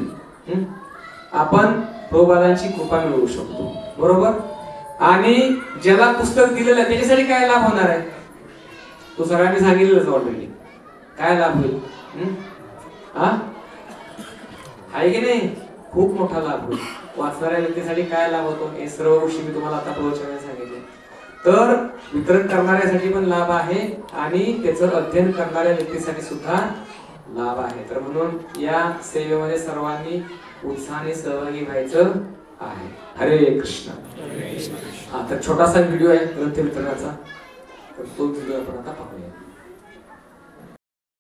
आपण प्रभुपादांची कृपा मिळवू शकतो, बरोबर. आणि ज्याला पुस्तक दिलेलं आहे त्याच्यासाठी काय लाभ होणार आहे? तो सगळ्यांनी सांगितलंच ऑलरेडी. काय लाभ होईल? आहे की नाही? खूप मोठा लाभ होईल. वाचणाऱ्या व्यक्तीसाठी काय लाभ होतो हे सर्व गोष्टी मी तुम्हाला आता प्रवचनात सांगितले. तर वितरण करणाऱ्यासाठी पण लाभ आहे आणि त्याचं अध्ययन करणाऱ्या व्यक्तीसाठी सुद्धा लाभ आहे. तर म्हणून या सेवेमध्ये सर्वांनी उत्साहाने सहभागी व्हायचं आहे. हरे कृष्ण. हा तर छोटासा व्हिडिओ आहे ग्रंथ वितरणाचा, तर तो व्हिडिओ आपण आता पाहूया.